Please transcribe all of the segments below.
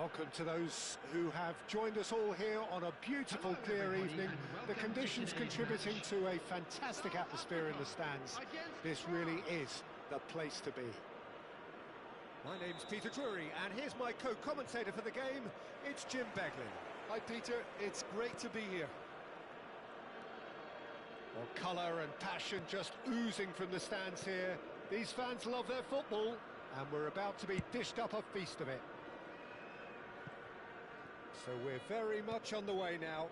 Welcome to those who have joined us all here on a beautiful, clear evening. The conditions contributing to a fantastic atmosphere in the stands. This really is the place to be. My name's Peter Drury, and here's my co-commentator for the game. It's Jim Beglin. Hi Peter, it's great to be here. Well, colour and passion just oozing from the stands here. These fans love their football, and we're about to be dished up a feast of it. So we're very much on the way now.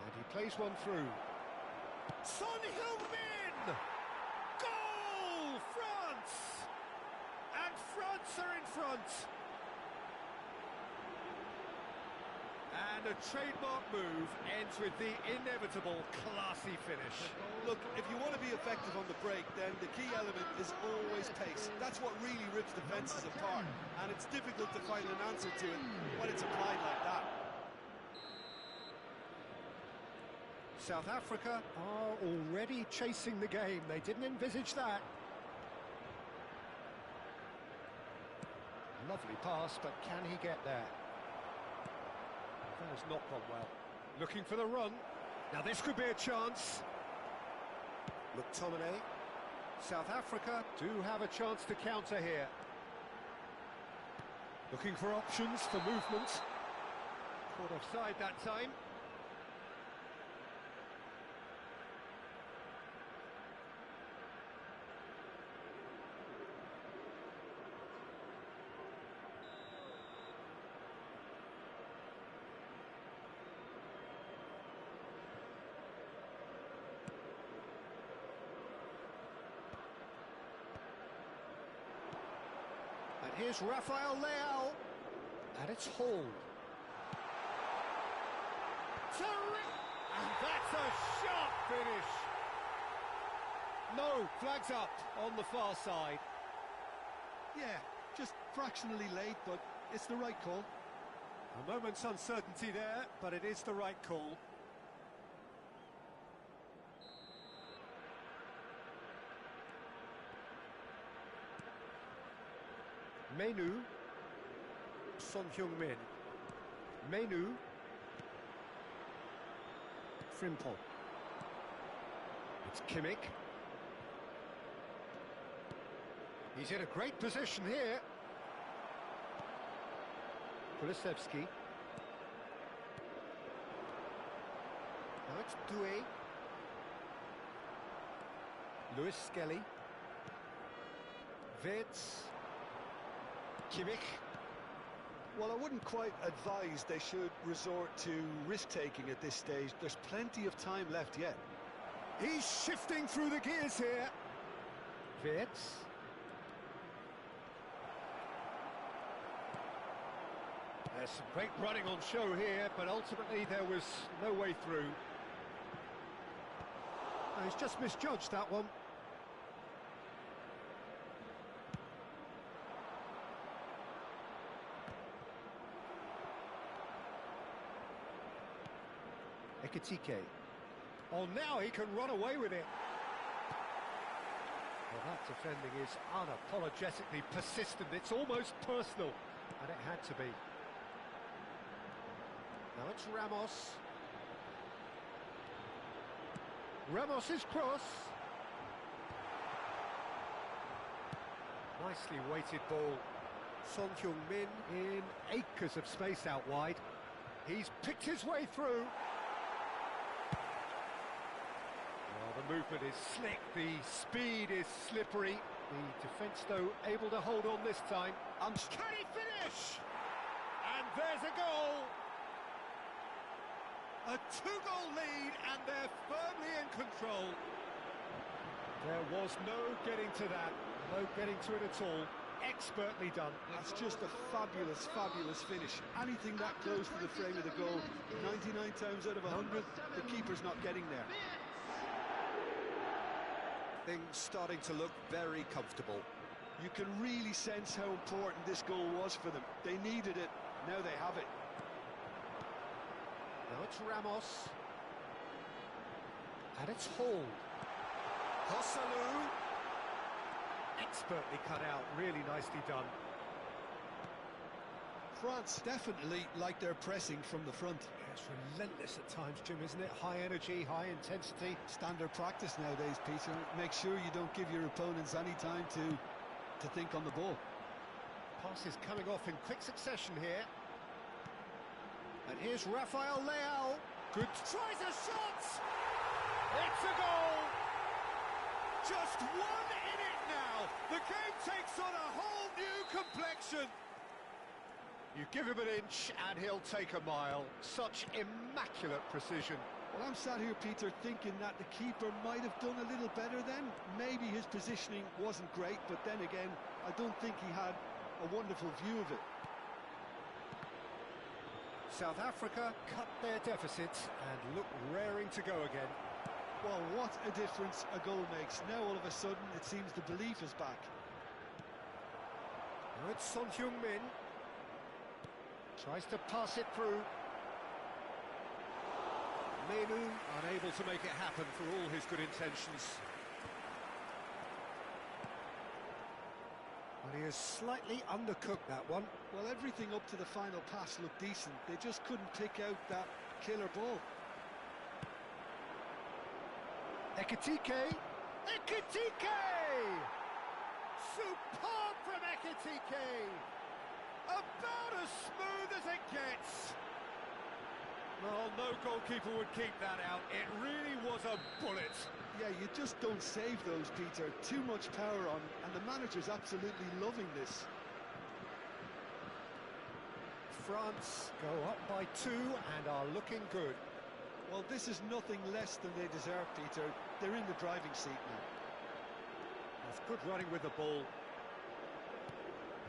And he plays one through. Son Heung-min! Goal! France! And France are in front! And a trademark move ends with the inevitable classy finish. Look, if you want to be effective on the break, then the key element is always pace. That's what really rips defences apart, and it's difficult to find an answer to it when it's applied like that. South Africa are already chasing the game. They didn't envisage that. Lovely pass, but can he get there? That has not gone well. Looking for the run. Now this could be a chance. McTominay. South Africa do have a chance to counter here. Looking for options for movement. Caught offside that time. And here's Rafael Leao, and it's hauled. And that's a sharp finish. No, flags up on the far side. Yeah, just fractionally late, but it's the right call. A moment's uncertainty there, but it is the right call. Menu, Son Heung-min, Menu, Frimpong, it's Kimmich, he's in a great position here, Kulusevski, now it's Doué, Lewis Skelly, Wirtz, Kimmich. Well, I wouldn't quite advise they should resort to risk-taking at this stage. There's plenty of time left yet. He's shifting through the gears here. Wirtz. There's some great running on show here, but ultimately there was no way through. Oh, he's just misjudged that one. Ekitike. Oh, now he can run away with it. Well, that defending is unapologetically persistent. It's almost personal, and it had to be. Now it's Ramos. Ramos's cross. Nicely weighted ball. Son Heung-min in acres of space out wide. He's picked his way through. The movement is slick, the speed is slippery. The defence, though, able to hold on this time. Can he finish? And there's a goal! A two-goal lead, and they're firmly in control. There was no getting to that, no getting to it at all. Expertly done. That's just a fabulous, fabulous finish. Anything that close to the frame of the goal, 99 times out of 100, the keeper's not getting there. Things starting to look very comfortable. You can really sense how important this goal was for them. They needed it, now they have it. Now it's Ramos. And it's Hall. Hosselu. Expertly cut out, really nicely done. France definitely like their pressing from the front. It's relentless at times, Jim, isn't it? High energy, high intensity. Standard practice nowadays, Peter. Make sure you don't give your opponents any time to think on the ball. Passes coming off in quick succession here. And here's Rafael Leao. Good. Tries a shot! It's a goal! Just one in it now. The game takes on a whole new complexion. You give him an inch and he'll take a mile. Such immaculate precision. Well, I'm sat here, Peter, thinking that the keeper might have done a little better then. Maybe his positioning wasn't great, but then again, I don't think he had a wonderful view of it. South Africa cut their deficit and look raring to go again. Well, what a difference a goal makes. Now all of a sudden it seems the belief is back. Now it's Son Heung-min. Tries to pass it through. Menu unable to make it happen for all his good intentions. Well, he has slightly undercooked that one. Well, everything up to the final pass looked decent. They just couldn't pick out that killer ball. Ekitike! Ekitike! Superb from Ekitike! About as smooth as it gets! Well, no goalkeeper would keep that out. It really was a bullet. Yeah, you just don't save those, Peter. Too much power on, and the manager's absolutely loving this. France go up by 2 and are looking good. Well, this is nothing less than they deserve, Peter. They're in the driving seat now. That's good running with the ball.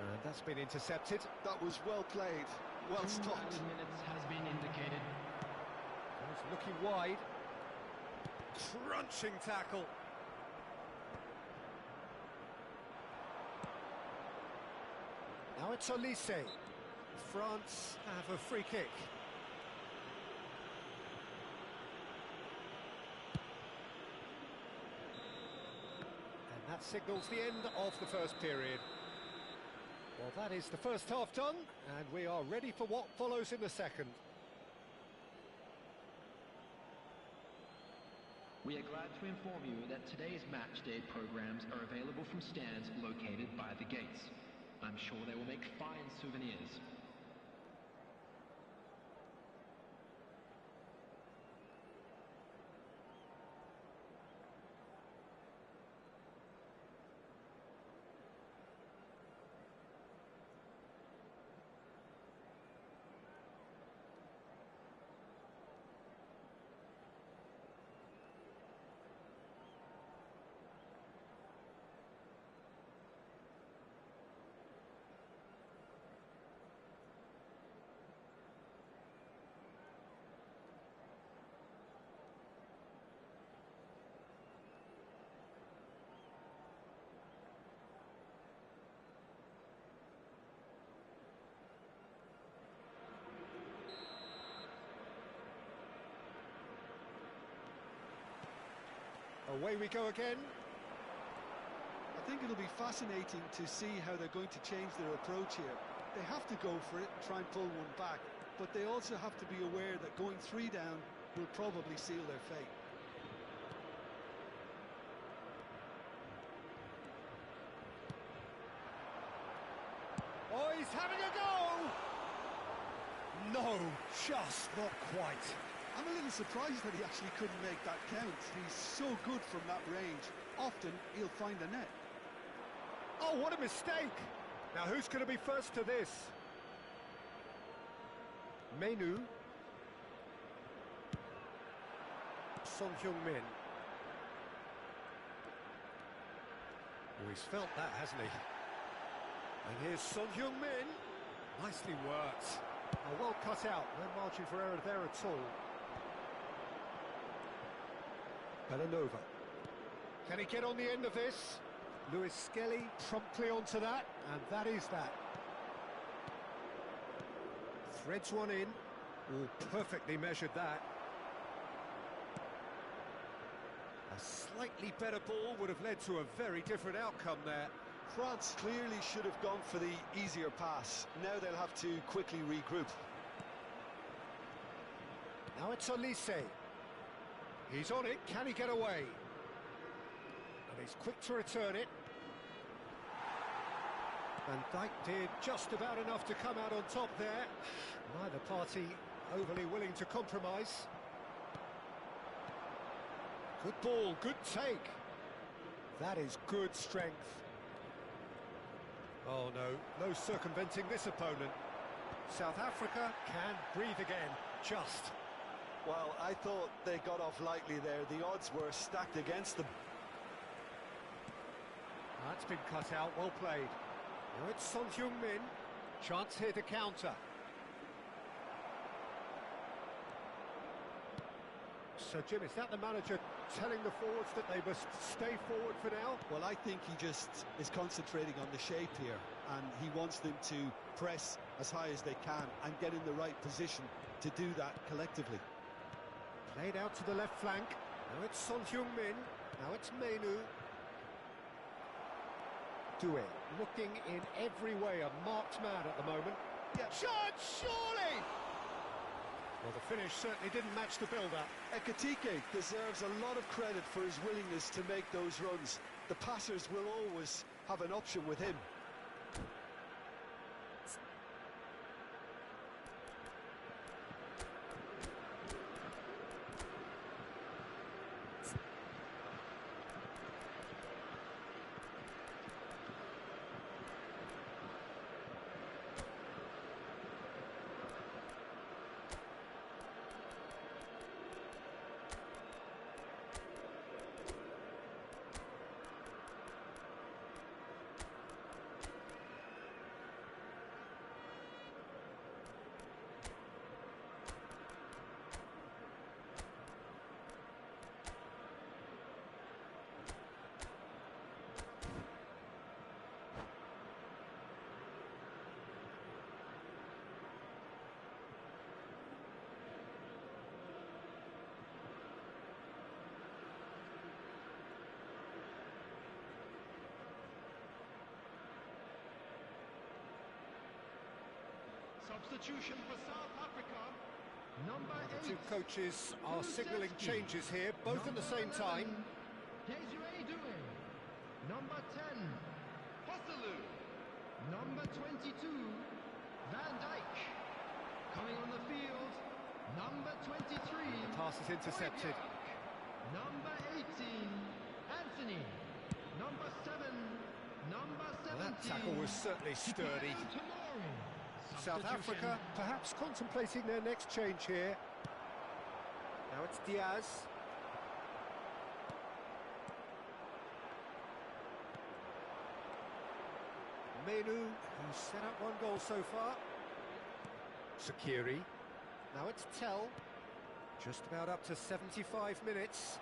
And that's been intercepted. That was well played, well stopped. Minutes has been indicated. He's looking wide. Crunching tackle. Now it's Olise. France have a free kick. And that signals the end of the first period. Well, that is the first half done, and we are ready for what follows in the second. We are glad to inform you that today's match day programs are available from stands located by the gates. I'm sure they will make fine souvenirs. Away we go again. I think it'll be fascinating to see how they're going to change their approach here. They have to go for it and try and pull one back, but they also have to be aware that going 3 down will probably seal their fate. Oh, he's having a go! No, just not quite. I'm a little surprised that he actually couldn't make that count. He's so good from that range. Often he'll find the net. Oh, what a mistake! Now, who's going to be first to this? Menu. Son Heung-min. Oh, he's felt that, hasn't he? And here's Son Heung-min. Nicely worked. Oh, well cut out. No margin for error there at all. Belanova. Can he get on the end of this? Lewis Skelly promptly onto that, and that is that. Threads one in. Oh, perfectly measured that. A slightly better ball would have led to a very different outcome there. France clearly should have gone for the easier pass. Now they'll have to quickly regroup. Now it's Olise. He's on it, can he get away? And he's quick to return it. Van Dijk did just about enough to come out on top there. Neither party overly willing to compromise. Good ball, good take. That is good strength. Oh no, no circumventing this opponent. South Africa can breathe again, just. Well, I thought they got off lightly there. The odds were stacked against them. That's been cut out, well played. Now it's Son Heung-min. Chance here to counter. So, Jim, is that the manager telling the forwards that they must stay forward for now? Well, I think he just is concentrating on the shape here, and he wants them to press as high as they can and get in the right position to do that collectively. Played out to the left flank. Now it's Son Heung-min. Now it's Menu. Doué looking in every way a marked man at the moment. Yeah. Chance, surely! Well, the finish certainly didn't match the build-up. Ekitike deserves a lot of credit for his willingness to make those runs. The passers will always have an option with him. Substitution for South Africa. Number 8. The two coaches are signalling changes here, both at the same time. Desiree Doué. Number 10. Hosselu. Number 22. Van Dijk. Coming on the field. Number 23. The pass is intercepted. Number 18. Anthony. Number 7. Number 17. Well, that tackle was certainly sturdy. South Africa perhaps contemplating their next change here. Now it's Diaz. Menu, who's set up one goal so far. Sakiri. Now it's Tell. Just about up to 75 minutes.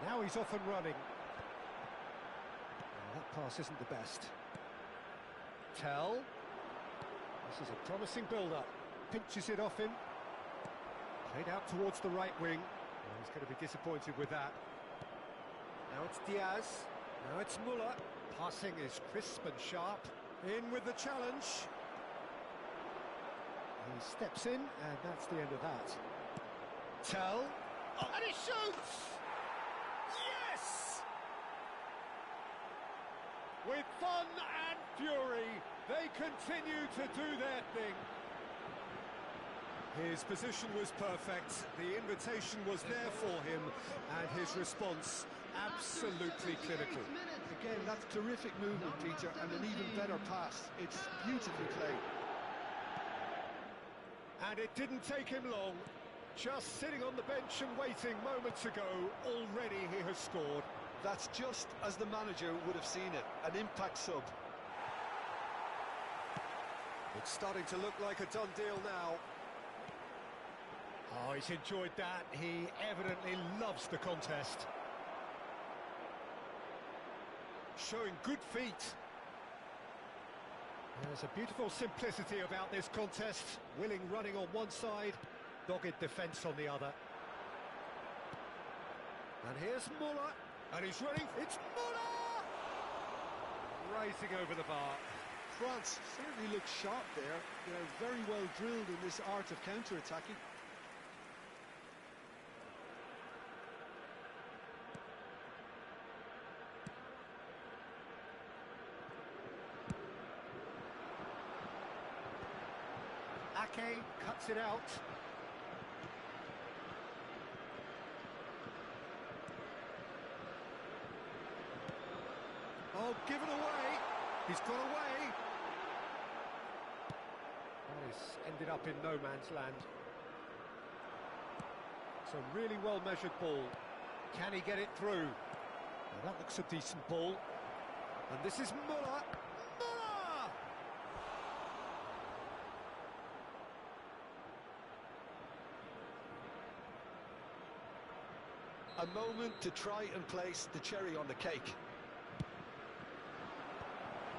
Now he's off and running. Well, that pass isn't the best. Tell. This is a promising build-up. Pinches it off him. Played out towards the right wing. Well, he's going to be disappointed with that. Now it's Diaz. Now it's Muller. Passing is crisp and sharp. In with the challenge. He steps in, and that's the end of that. Tell. Oh, and he shoots! Yes! With fun and fury, they continue to do their thing. His position was perfect, the invitation was there for him, and his response absolutely clinical. Again, that's terrific movement, Peter, and an even better pass. It's beautifully played. And it didn't take him long. Just sitting on the bench and waiting moments ago, already he has scored. That's just as the manager would have seen it, an impact sub. It's starting to look like a done deal now. Oh, he's enjoyed that. He evidently loves the contest. Showing good feet. There's a beautiful simplicity about this contest. Willing running on one side, dogged defence on the other. And here's Muller, and he's running. It's Muller! Racing over the bar. France certainly look sharp there. They're very well drilled in this art of counter-attacking. Ake cuts it out. Oh, given away. He's got away. That is ended up in no man's land. It's a really well-measured ball. Can he get it through? Well, that looks a decent ball. And this is Muller. Muller! A moment to try and place the cherry on the cake.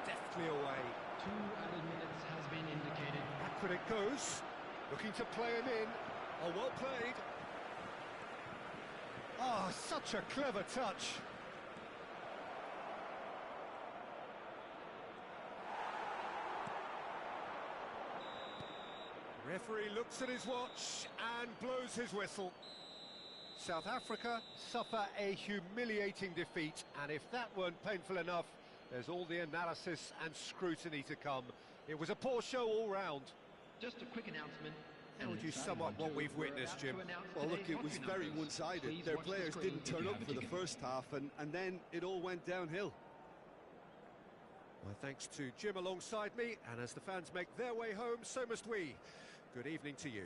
Deftly away. 2 added minutes has been indicated. Backward it goes. Looking to play him in. Oh, well played. Oh, such a clever touch. Referee looks at his watch and blows his whistle. South Africa suffer a humiliating defeat, and if that weren't painful enough, there's all the analysis and scrutiny to come. It was a poor show all round. Just a quick announcement. How would you sum up what we've witnessed, Jim? Well, look, it was very one-sided. Their players didn't turn up for the first half, and then it all went downhill. My thanks to Jim alongside me, and as the fans make their way home, so must we. Good evening to you.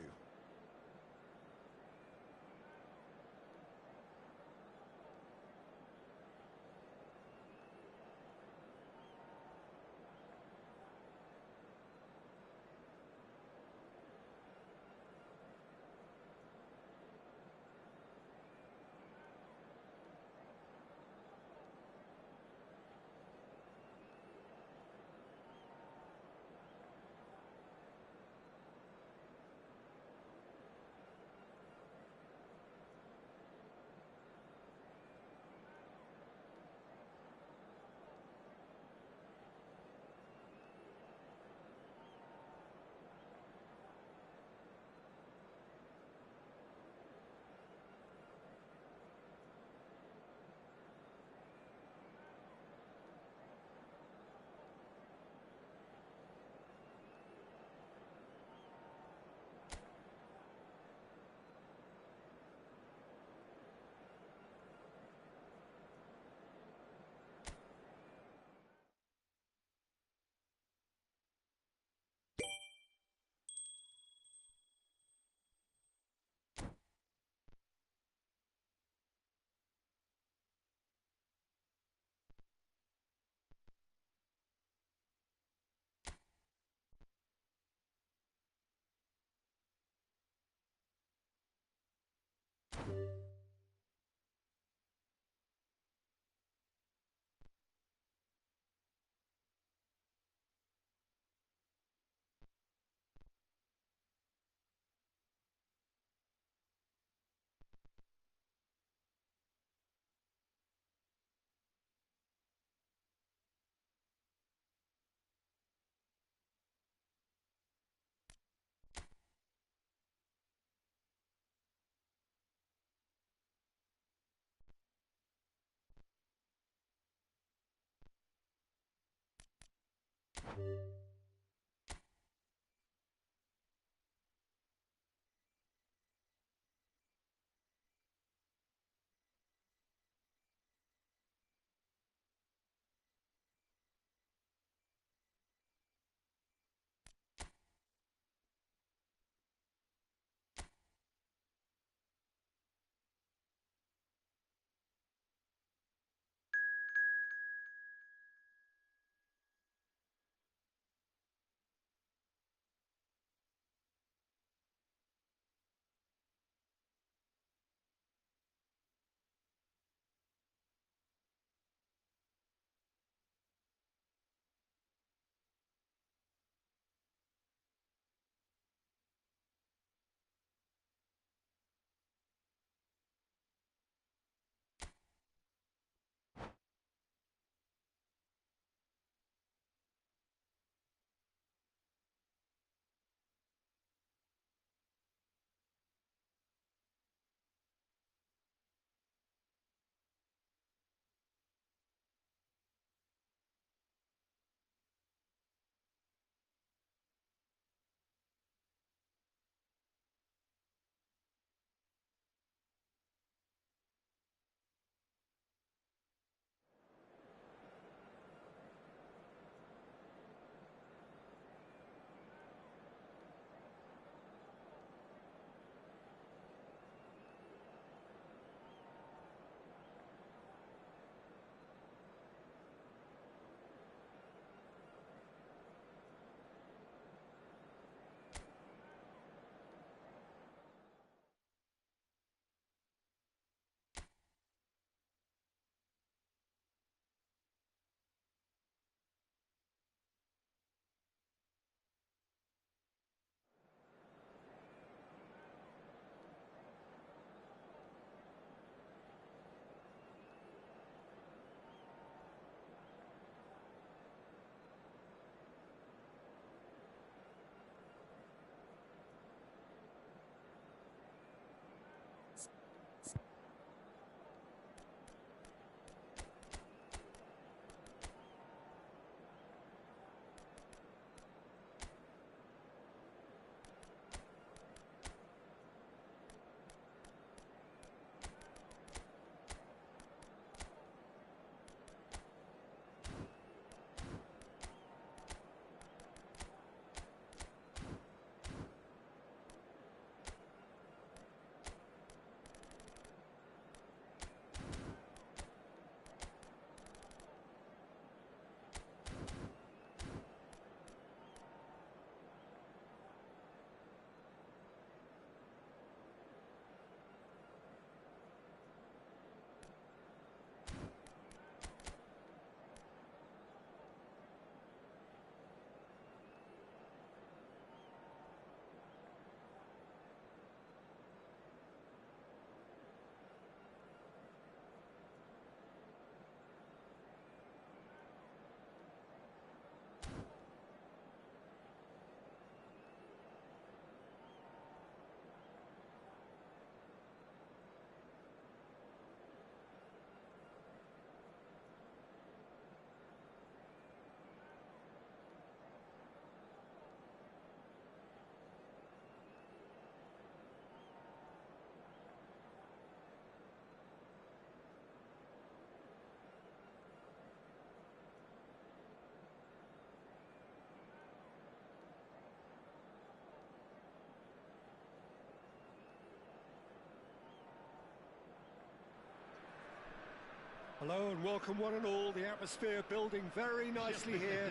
Hello and welcome one and all. The atmosphere building very nicely here.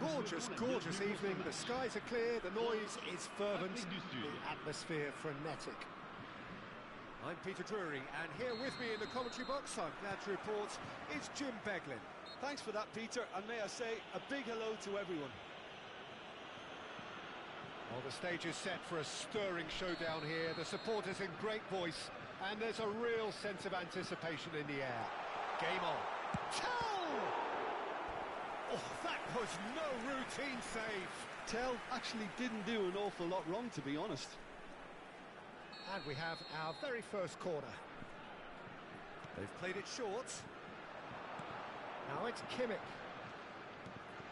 Gorgeous, gorgeous evening. The skies are clear, the noise is fervent, the atmosphere frenetic. I'm Peter Drury, and here with me in the commentary box, I'm glad to report, is Jim Beglin. Thanks for that, Peter, and may I say a big hello to everyone. Well, the stage is set for a stirring showdown here. The supporters in great voice, and there's a real sense of anticipation in the air. Game on. Tell! Oh, that was no routine save. Tell actually didn't do an awful lot wrong, to be honest. And we have our very first corner. They've played it short. Now it's Kimmich.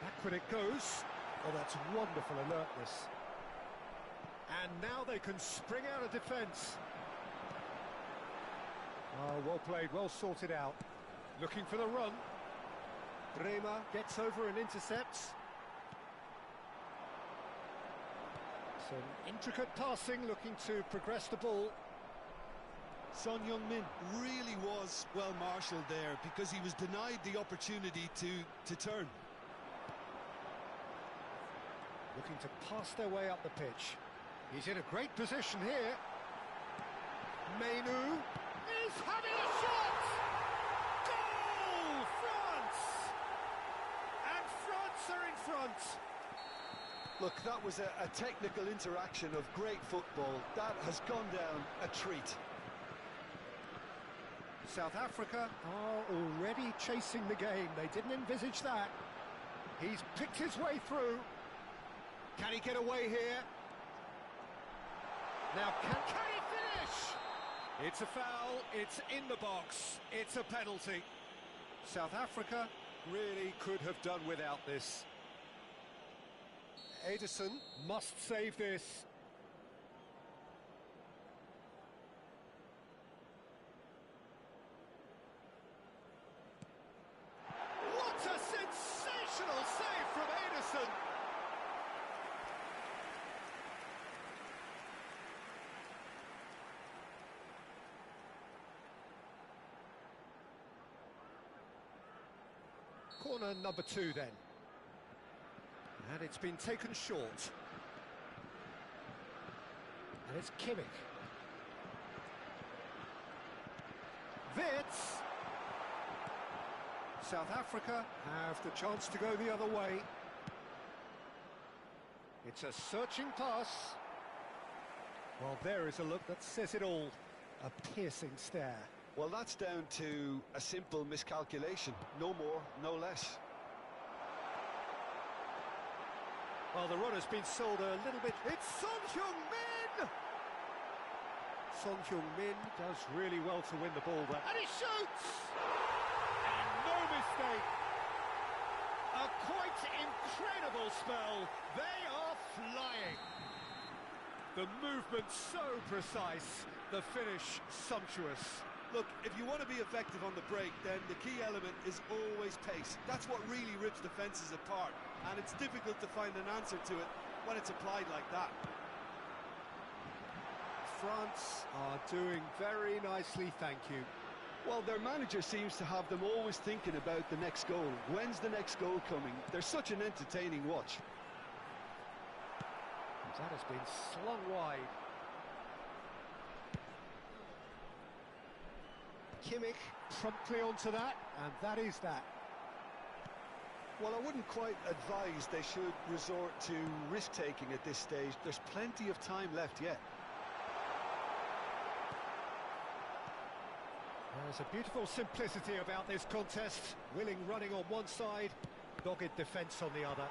Backward it goes. Oh, that's wonderful alertness. And now they can spring out of defence. Oh, well played, well sorted out. Looking for the run. Bremer gets over and intercepts. Some intricate passing, looking to progress the ball. Son Heung-min really was well marshalled there because he was denied the opportunity to turn. Looking to pass their way up the pitch. He's in a great position here. Mainu is having a shot! Goal! France! And France are in front. Look, that was a technical interaction of great football. That has gone down a treat. South Africa are already chasing the game. They didn't envisage that. He's picked his way through. Can he get away here? Now, can he finish? It's a foul, it's in the box, it's a penalty. South Africa really could have done without this. Ederson must save this. What a sensational save from Ederson! Corner number 2 then. And it's been taken short. And it's Kimmich. Wits! South Africa have the chance to go the other way. It's a searching pass. Well, there is a look that says it all. A piercing stare. Well, that's down to a simple miscalculation. No more, no less. Well, the run has been sold a little bit. It's Son Heung-min! Son Heung-min does really well to win the ball there. And he shoots! And no mistake! A quite incredible spell. They are flying. The movement so precise. The finish sumptuous. Look, if you want to be effective on the break, then the key element is always pace. That's what really rips defences apart, and it's difficult to find an answer to it when it's applied like that. France are doing very nicely, thank you. Well, their manager seems to have them always thinking about the next goal. When's the next goal coming? They're such an entertaining watch. That has been slung wide. Kimmich promptly onto that, and that is that. Well, I wouldn't quite advise they should resort to risk-taking at this stage. There's plenty of time left yet. There's a beautiful simplicity about this contest. Willing running on one side, dogged defence on the other.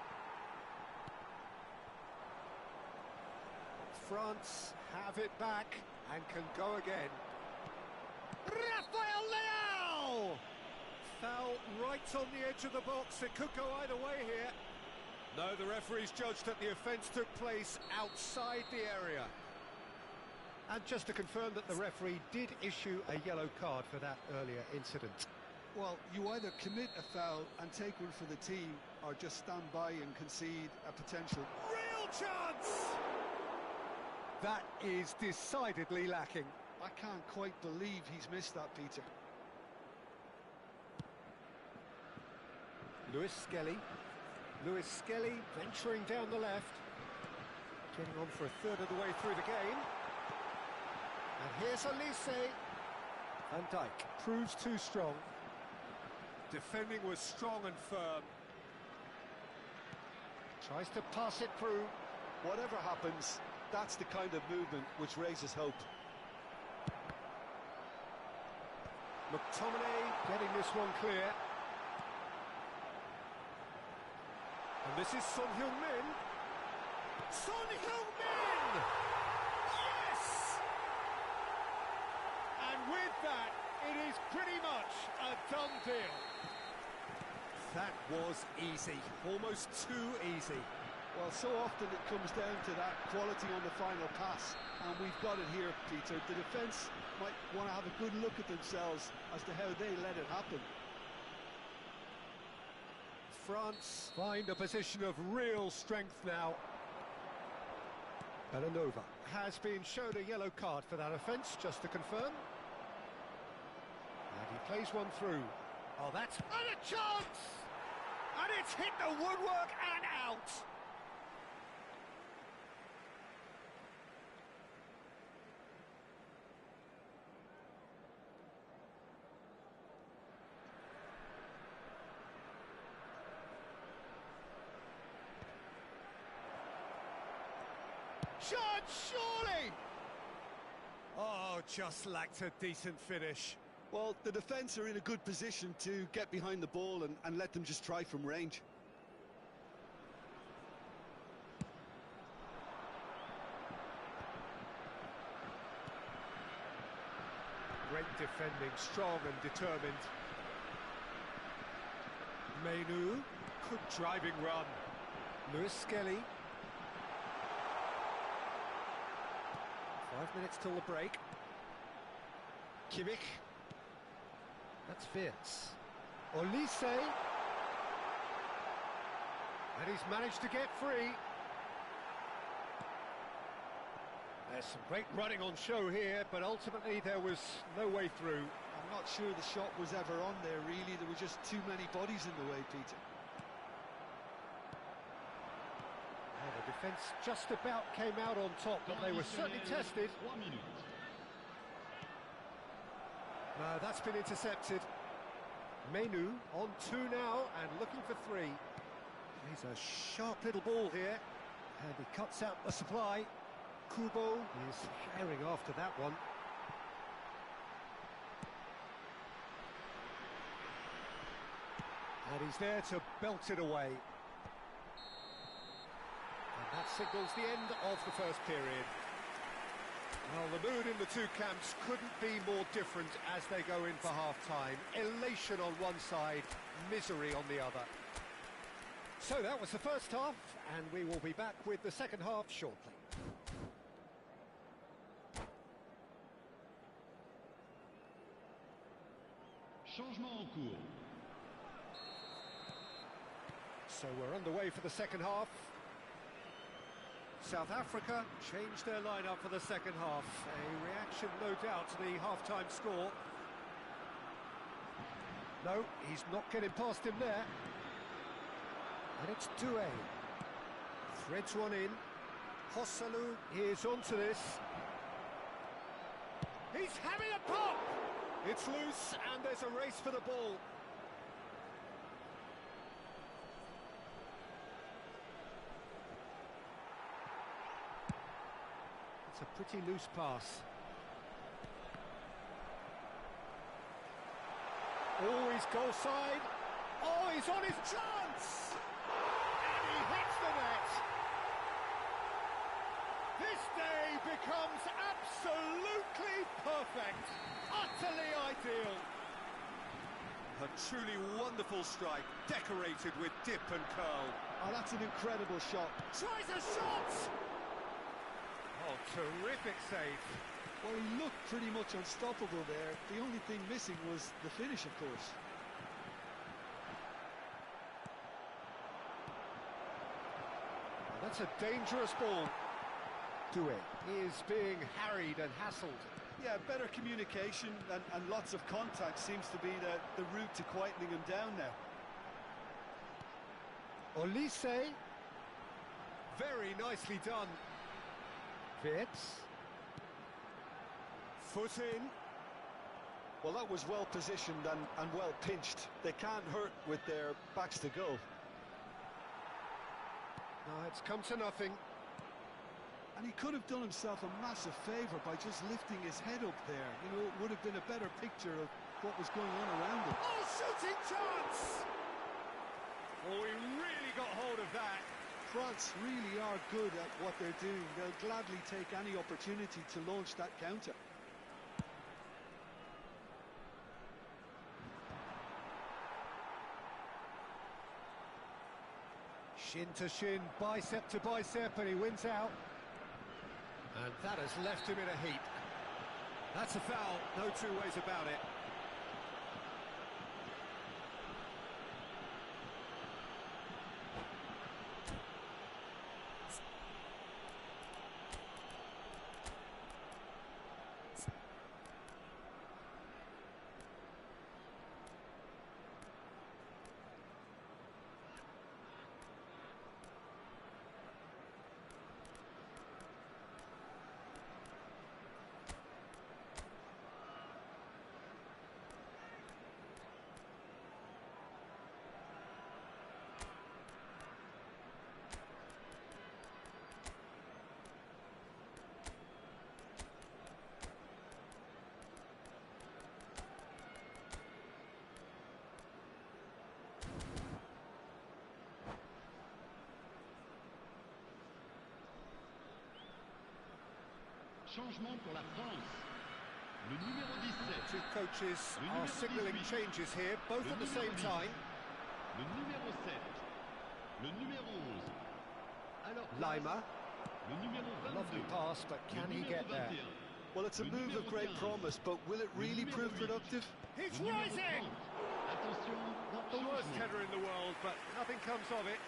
France have it back and can go again. Rafael Leao! Foul right on the edge of the box. It could go either way here. No, the referee's judged that the offence took place outside the area. And just to confirm that the referee did issue a yellow card for that earlier incident. Well, you either commit a foul and take one for the team, or just stand by and concede a potential Real chance! That is decidedly lacking. I can't quite believe he's missed that, Peter. Lewis Skelly. Lewis Skelly venturing down the left. Getting on for a third of the way through the game. And here's Elise. Van Dijk proves too strong. Defending was strong and firm. Tries to pass it through. Whatever happens, that's the kind of movement which raises hope. McTominay getting this one clear. And this is Son Heung-min. Son Heung-min! Yes! And with that, it is pretty much a done deal. That was easy, almost too easy. Well, so often it comes down to that quality on the final pass, and we've got it here, Peter. The defence might want to have a good look at themselves as to how they let it happen. France find a position of real strength now. Belanova has been shown a yellow card for that offence, just to confirm. And he plays one through. Oh, that's... And a chance! And it's hit the woodwork and out! Shot, surely! Oh, just lacked a decent finish. Well, the defence are in a good position to get behind the ball and let them just try from range. Great defending, strong and determined. Mainu, good driving run. Lewis Skelly. 5 minutes till the break. Kimmich. That's Wirtz. Olise. And he's managed to get free. There's some great running on show here, but ultimately there was no way through. I'm not sure the shot was ever on there, really. There were just too many bodies in the way, Peter. And the defence just about came out on top, but they were certainly tested. 1 minute. No, that's been intercepted. Mainu on 2 now and looking for 3. He's a sharp little ball here. And he cuts out the supply. Kubo is herring after that one. And he's there to belt it away. And that signals the end of the first period. Well, the mood in the two camps couldn't be more different as they go in for half-time. Elation on one side, misery on the other. So that was the first half, and we will be back with the second half shortly. Changement en cours. So we're underway for the second half. South Africa changed their lineup for the second half. A reaction, no doubt, to the half-time score. No, he's not getting past him there. And it's Doué. Threads one in. Hossalu is onto this. He's having a pop! It's loose, and there's a race for the ball. It's a pretty loose pass. Oh, he's goal side. Oh, he's on his chance! And he hits the net. This day becomes absolutely perfect. Utterly ideal. A truly wonderful strike, decorated with dip and curl. Oh, that's an incredible shot. Tries a shot! Oh, terrific save. Well, he looked pretty much unstoppable there. The only thing missing was the finish, of course. That's a dangerous ball. Doué is being harried and hassled. Yeah, better communication and lots of contact seems to be the route to quietening him down now. Olise. Very nicely done. Wirtz. Foot in. Well, that was well positioned and well pinched. They can't hurt with their backs to go. No, it's come to nothing. And he could have done himself a massive favour by just lifting his head up there. You know, it would have been a better picture of what was going on around him. Oh, shooting chance! Oh, he really got hold of that. France really are good at what they're doing. They'll gladly take any opportunity to launch that counter. Shin to shin, bicep to bicep, and he wins out. And that has left him in a heap. That's a foul, no two ways about it. Changement pour la France. Le numéro 17. Two coaches are signalling changes here, both at the same time. Le numéro 7. Le numéro 11. Alors, Lima. le numéro 22. Lovely pass, but can he get there? Well, it's a move of great promise, but will it really prove productive? He's rising! Attention, Not the worst header in the world, but nothing comes of it.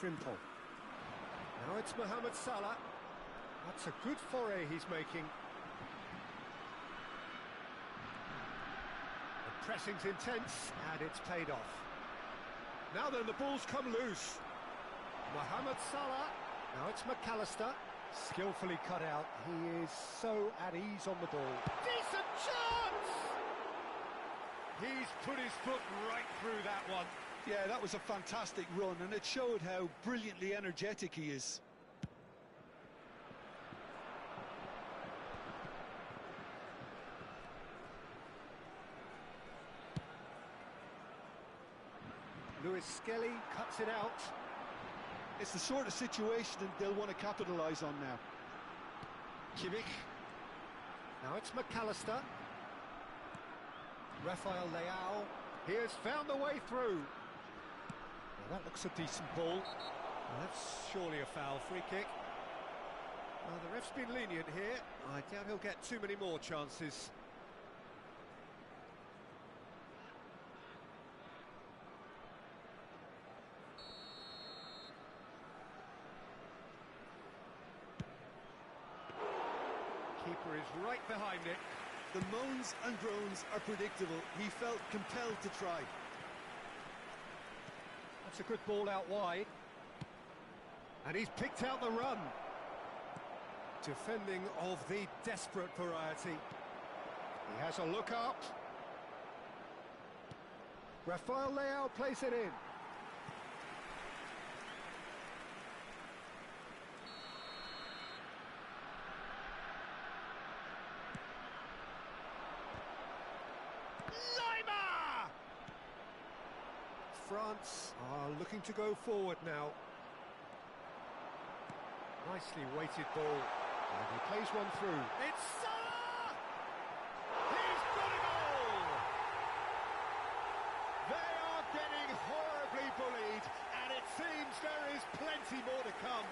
Frimpong. Now it's Mohamed Salah. That's a good foray he's making. The pressing's intense, and it's paid off. Now then, the ball's come loose. Mohamed Salah. Now it's McAllister. Skillfully cut out. He is so at ease on the ball. Decent chance! He's put his foot right through that one. Yeah, that was a fantastic run, and it showed how brilliantly energetic he is. Lewis Skelly cuts it out. It's the sort of situation that they'll want to capitalise on now. Kimmich. Now it's McAllister. Rafael Leao. He has found the way through. Well, that looks a decent ball. Well, that's surely a foul. Free kick. Well, the ref's been lenient here. I doubt he'll get too many more chances. Keeper is right behind it. The moans and groans are predictable. He felt compelled to try. That's a good ball out wide. And he's picked out the run. Defending of the desperate variety. He has a look up. Rafael Leao plays it in. France are looking to go forward now. Nicely weighted ball. And he plays one through. It's Salah! He's got a goal! They are getting horribly bullied, and it seems there is plenty more to come.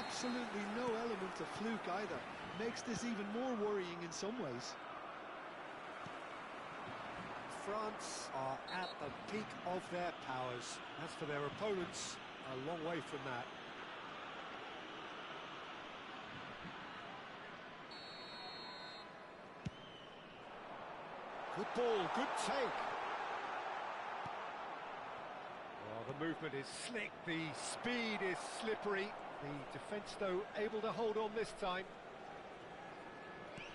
Absolutely no element of fluke either. Makes this even more worrying in some ways. France are at the peak of their powers. As for their opponents, a long way from that. Good ball, good take. Well, the movement is slick, the speed is slippery. The defence, though, able to hold on this time. And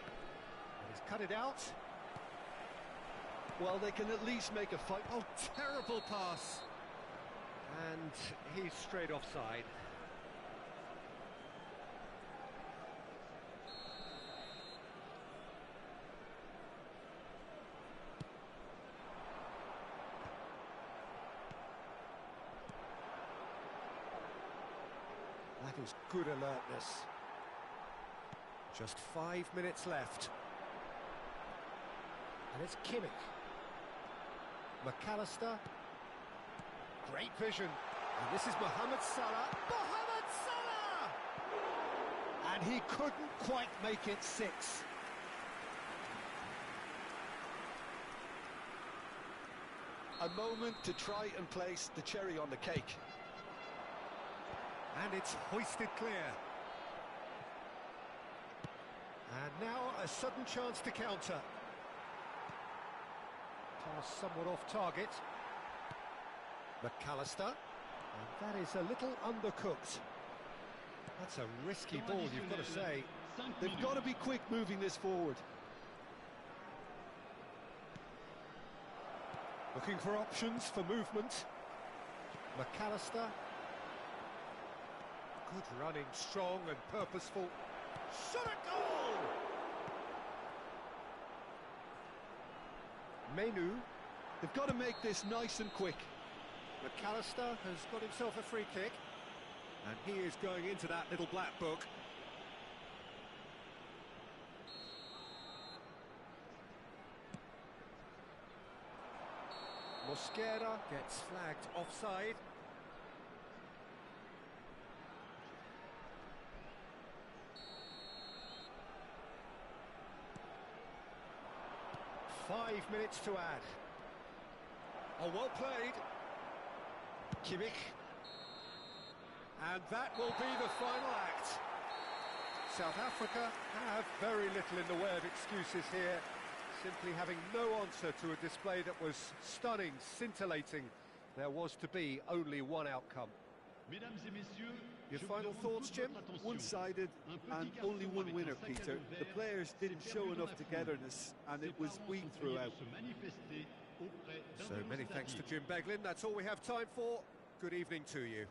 he's cut it out. Well, they can at least make a fight. Oh, terrible pass. And he's straight offside. That is good alertness. Just 5 minutes left. And it's Kimmich. McAllister. Great vision. And this is Mohamed Salah. Mohamed Salah! And he couldn't quite make it 6. A moment to try and place the cherry on the cake. And it's hoisted clear. And now a sudden chance to counter. Pass somewhat off target. McAllister. And that is a little undercooked. That's a risky ball, you've got to say. They've got to be quick moving this forward. Looking for options for movement. McAllister. Good running, strong and purposeful. Shot at goal! Menu. They've got to make this nice and quick. McAllister has got himself a free kick. And he is going into that little black book. Mosquera gets flagged offside. Five minutes to add. Oh, well played. Kimmich. And that will be the final act. South Africa have very little in the way of excuses here. Simply having no answer to a display that was stunning, scintillating. There was to be only one outcome. Your final thoughts, Jim? One-sided and only one winner, Peter. The players didn't show enough togetherness and it was weak throughout. So many thanks to Jim Beglin. That's all we have time for. Good evening to you.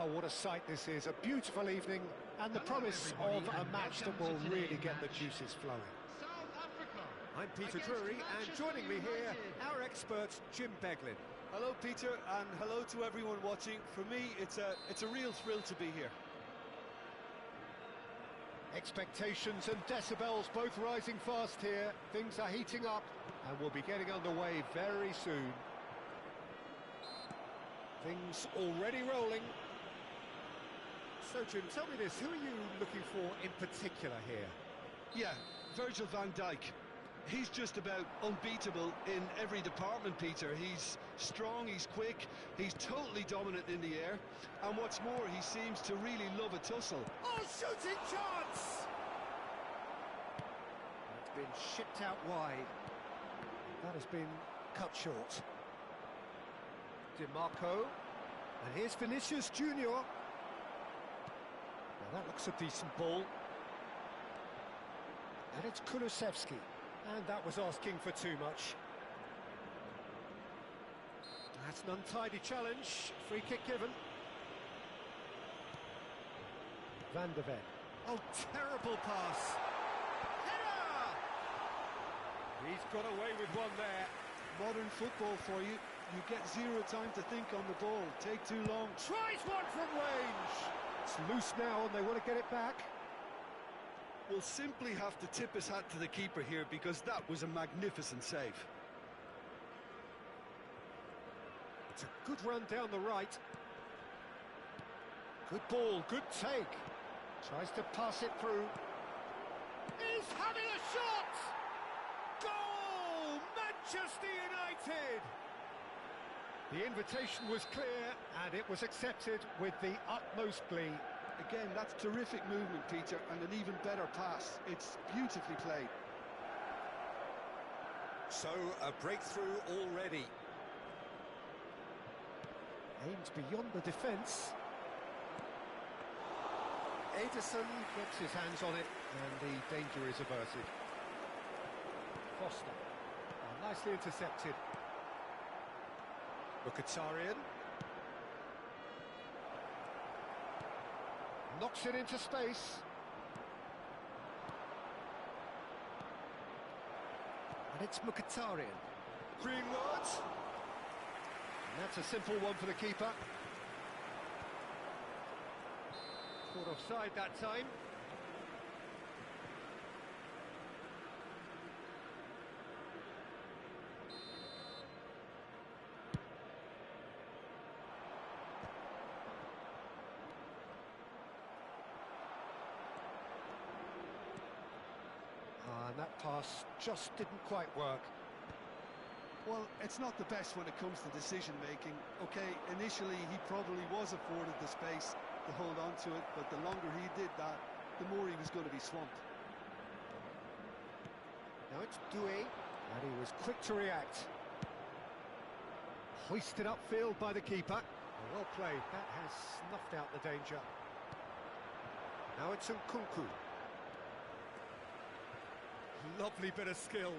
Oh, what a sight this is. A beautiful evening and the promise of a match that will really get the juices flowing. South Africa. I'm Peter Drury, and joining me here, our expert, Jim Beglin. Hello, Peter, and hello to everyone watching. For me, it's a real thrill to be here. Expectations and decibels both rising fast here. Things are heating up and we'll be getting underway very soon. Things already rolling. So, Jim, tell me this, who are you looking for in particular here? Yeah, Virgil van Dijk. He's just about unbeatable in every department, Peter. He's strong, he's quick, he's totally dominant in the air, and what's more, he seems to really love a tussle. Oh, shooting chance! It's been shipped out wide. That has been cut short. DiMarco. And here's Vinicius Junior. Now that looks a decent ball. And it's Kulusevski. And that was asking for too much. That's an untidy challenge. Free kick given. Van der Ven. Oh, terrible pass. Header! He's got away with one there. Modern football for you. You get zero time to think on the ball. Take too long. Tries one from range. It's loose now and they want to get it back. We'll simply have to tip his hat to the keeper here because that was a magnificent save. It's a good run down the right. Good ball, good take. Tries to pass it through. He's having a shot! Goal! Manchester United! The invitation was clear and it was accepted with the utmost glee. Again, that's terrific movement, Peter, and an even better pass. It's beautifully played. So, a breakthrough already. Aims beyond the defence. Ederson gets his hands on it and the danger is averted. Foster. Oh, nicely intercepted. Mkhitaryan. Knocks it into space. And it's Mkhitaryan. Greenwood. And that's a simple one for the keeper. Caught offside that time. And that pass just didn't quite work. Well, it's not the best when it comes to decision-making. Okay, initially he probably was afforded the space to hold on to it, but the longer he did that, the more he was going to be swamped. Now it's Doué, and he was quick to react. Hoisted upfield by the keeper. Well played, that has snuffed out the danger. Now it's Nkunku. Lovely bit of skill.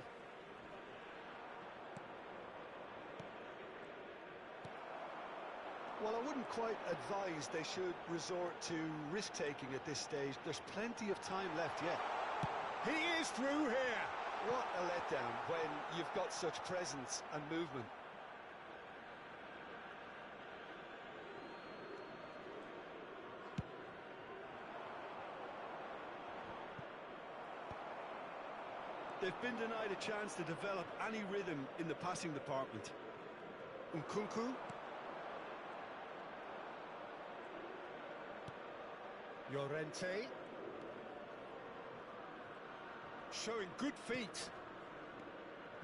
Well, I wouldn't quite advise they should resort to risk-taking at this stage. There's plenty of time left yet. He is through here. What a letdown when you've got such presence and movement. They've been denied a chance to develop any rhythm in the passing department. Nkunku. Llorente. Showing good feet.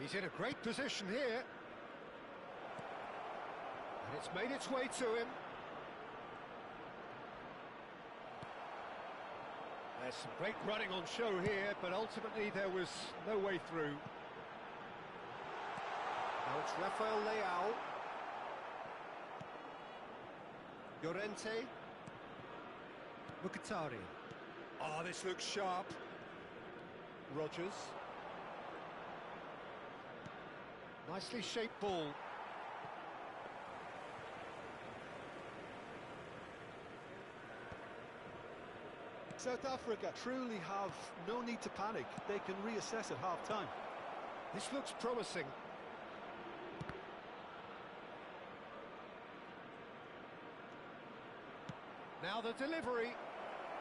He's in a great position here. And it's made its way to him. There's some great running on show here, but ultimately there was no way through. Now it's Rafael Leao. Llorente. Mkhitaryan. Oh, this looks sharp. Rodgers. Nicely shaped ball. South Africa truly have no need to panic. They can reassess at half-time. This looks promising. Now the delivery.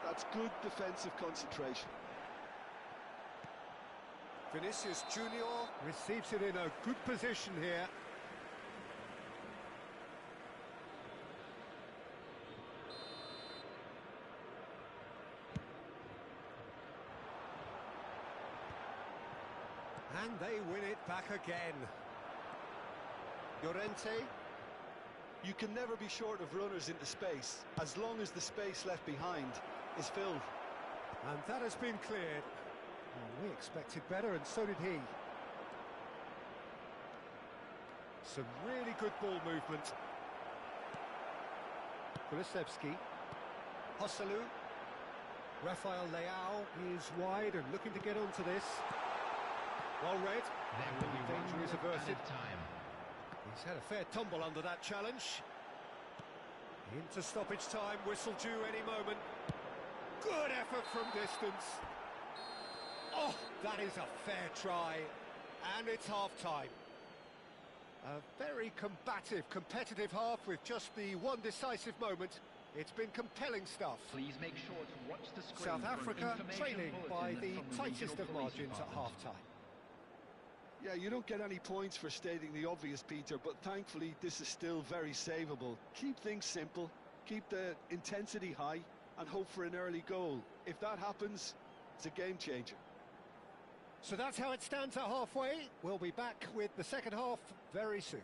That's good defensive concentration. Vinicius Junior receives it in a good position here. And they win it back again. Llorente. You can never be short of runners into space, as long as the space left behind is filled. And that has been cleared. Well, we expected better, and so did he. Some really good ball movement. Kulusevski. Hosselu. Rafael Leao is wide and looking to get onto this. Well read. There will be Danger is averted. time. He's had a fair tumble under that challenge. Into stoppage time, whistle due any moment. Good effort from distance. Oh, that is a fair try. And it's half-time. A very combative, competitive half with just the one decisive moment. It's been compelling stuff. Please make sure to watch the screen. South for an Africa information trailing by bulletin the from tightest regional of police margins at department. half-time. Yeah, you don't get any points for stating the obvious, Peter, but thankfully this is still very savable. Keep things simple, keep the intensity high, and hope for an early goal. If that happens, it's a game changer. So that's how it stands at halfway. We'll be back with the second half very soon.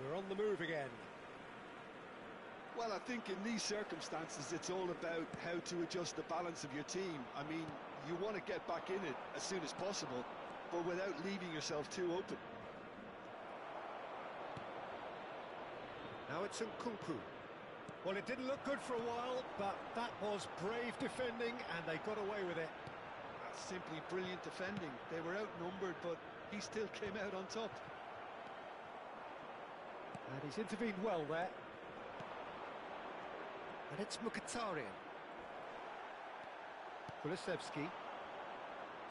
We're on the move again. Well, I think in these circumstances, it's all about how to adjust the balance of your team. I mean, you want to get back in it as soon as possible, but without leaving yourself too open. Now it's Nkunku. Well, it didn't look good for a while, but that was brave defending, and they got away with it. That's simply brilliant defending. They were outnumbered, but he still came out on top. And he's intervened well there. And it's Mkhitaryan. Kulusevski.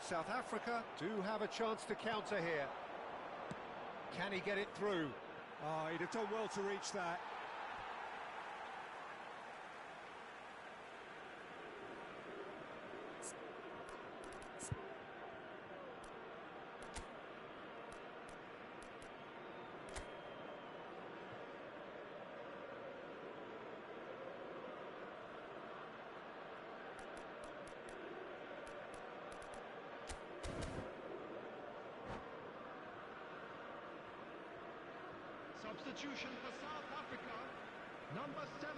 South Africa do have a chance to counter here. Can he get it through? Oh, he'd have done well to reach that. Substitution for South Africa. Number 7.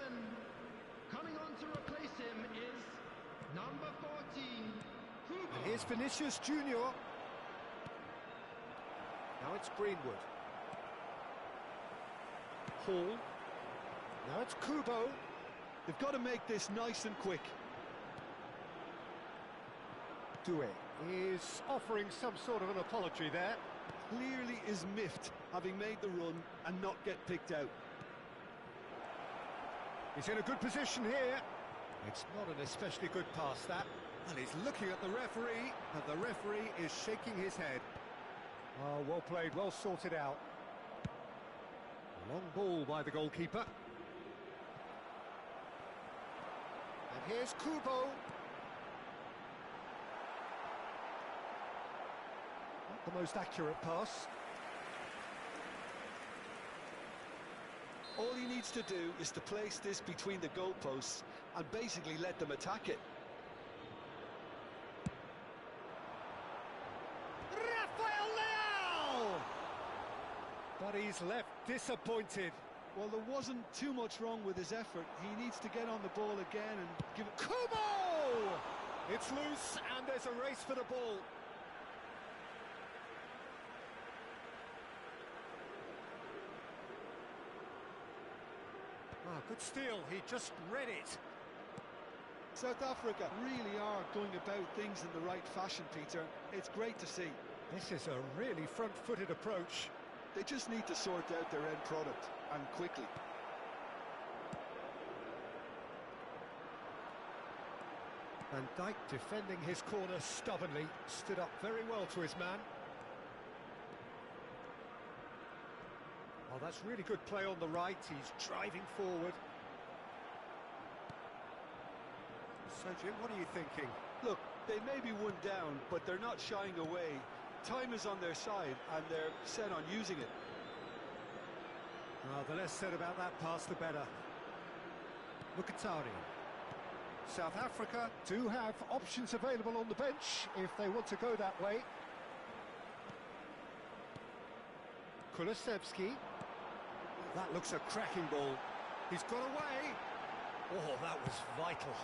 Coming on to replace him is number 14. And here's Vinicius Junior. Now it's Greenwood. Hall. Now it's Kubo. They've got to make this nice and quick. Doué is offering some sort of an apology there. Clearly is miffed, having made the run and not get picked out. He's in a good position here. It's not an especially good pass, that. And he's looking at the referee, and the referee is shaking his head. Oh, well played, well sorted out. Long ball by the goalkeeper. And here's Kubo. Not the most accurate pass. All he needs to do is to place this between the goalposts and basically let them attack it. Rafael Leao! But he's left disappointed. Well, there wasn't too much wrong with his effort. He needs to get on the ball again and give it... Kubo! It's loose and there's a race for the ball. Oh, good steal, he just read it. South Africa really are going about things in the right fashion, Peter. It's great to see. This is a really front-footed approach. They just need to sort out their end product, and quickly. Van Dijk defending his corner stubbornly, stood up very well to his man. Oh, that's really good play on the right, he's driving forward. So Jim, what are you thinking? Look, they may be one down, but they're not shying away. Time is on their side, and they're set on using it. Well, the less said about that pass, the better. Mkhitaryan. South Africa do have options available on the bench if they want to go that way. Kulusevski. That looks a cracking ball. He's got away. Oh, that was vital.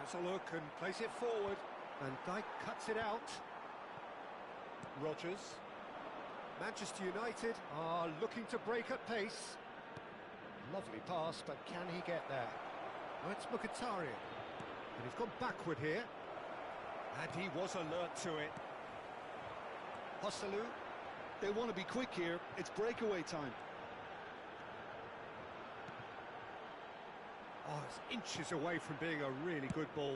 Has a look and plays it forward. Van Dijk cuts it out. Rodgers. Manchester United are looking to break at pace. Lovely pass, but can he get there? Oh, it's Mkhitaryan. And he's gone backward here. And he was alert to it. Hosselu. They want to be quick here. It's breakaway time. Oh, it's inches away from being a really good ball.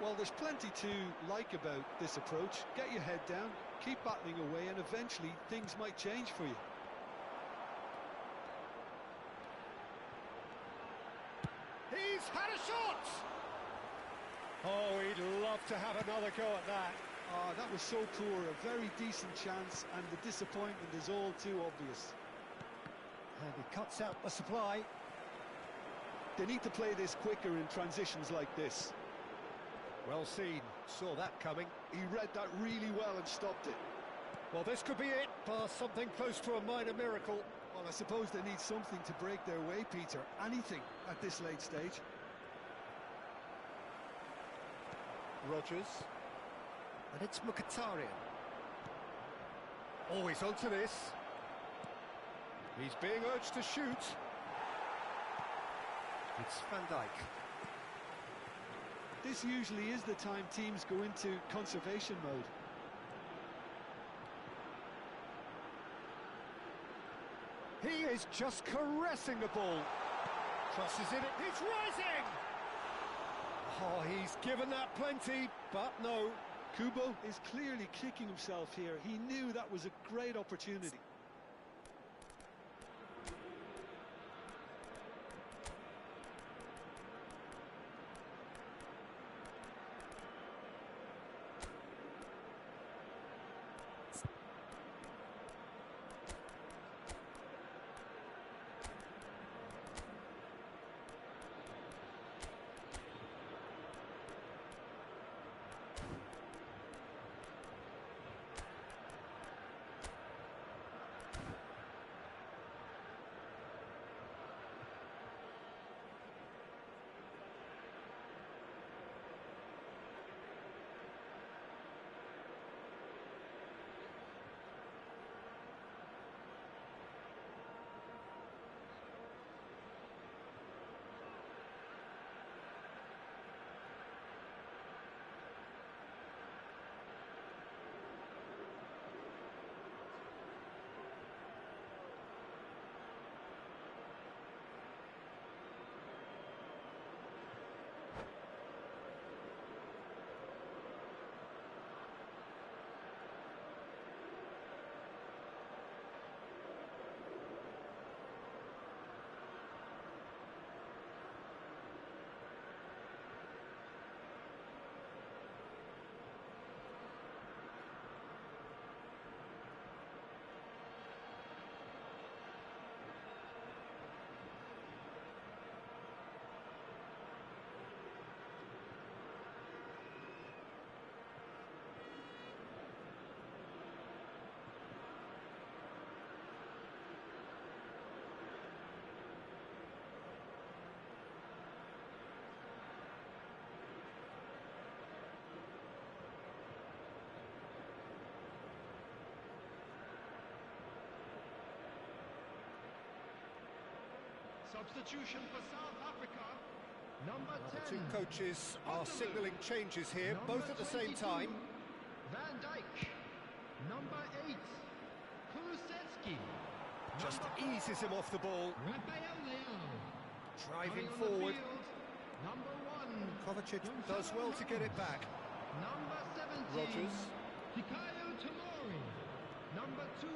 Well, there's plenty to like about this approach. Get your head down, keep battling away, and eventually things might change for you. He's had a shot! Oh, he'd love to have another go at that. Oh, that was so poor. A very decent chance, and the disappointment is all too obvious. And he cuts out the supply. They need to play this quicker in transitions like this. Well seen, saw that coming. He read that really well and stopped it. Well, this could be it, bar something close to a minor miracle. Well, I suppose they need something to break their way, Peter. Anything at this late stage. Rodgers. And it's Mkhitaryan. Oh, he's onto this. He's being urged to shoot. It's Van Dijk. This usually is the time teams go into conservation mode. He is just caressing the ball. Crosses it, he's rising! Oh, he's given that plenty, but no. Kubo is clearly kicking himself here. He knew that was a great opportunity. Substitution for South Africa. Number The 10. two coaches are signalling changes here, both at the same time. Van Dijk. Number 8. Kulusevski. Just eases him off the ball. Rafael Leao. Driving Coming on the forward. field, Number 1. Kovacic does well to get it back. Number 17. Rodgers. Fikayo Tomori. Number 2.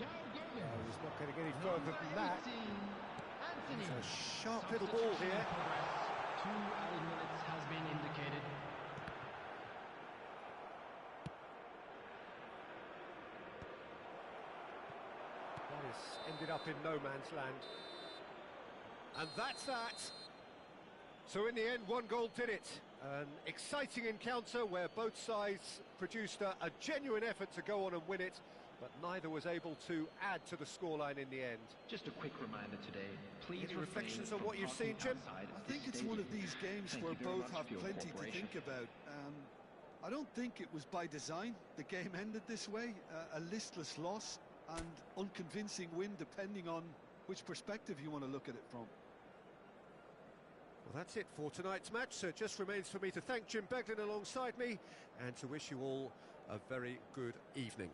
João Gomes. He's not getting any further than that. Anthony. It's a sharp little ball here. 2 added minutes has been indicated. That has ended up in no man's land. And that's that. So in the end, one goal did it. An exciting encounter where both sides produced a genuine effort to go on and win it, but neither was able to add to the scoreline in the end. Just a quick reminder today, please Any refrain reflections on from what you've parking seen, Jim? outside I at think this it's stage one of of the these game. games Thank where you very both much have for your plenty to cooperation. think about. I don't think it was by design the game ended this way. A listless loss and unconvincing win, depending on which perspective you want to look at it from. Well, that's it for tonight's match, so it just remains for me to thank Jim Beglin alongside me and to wish you all a very good evening.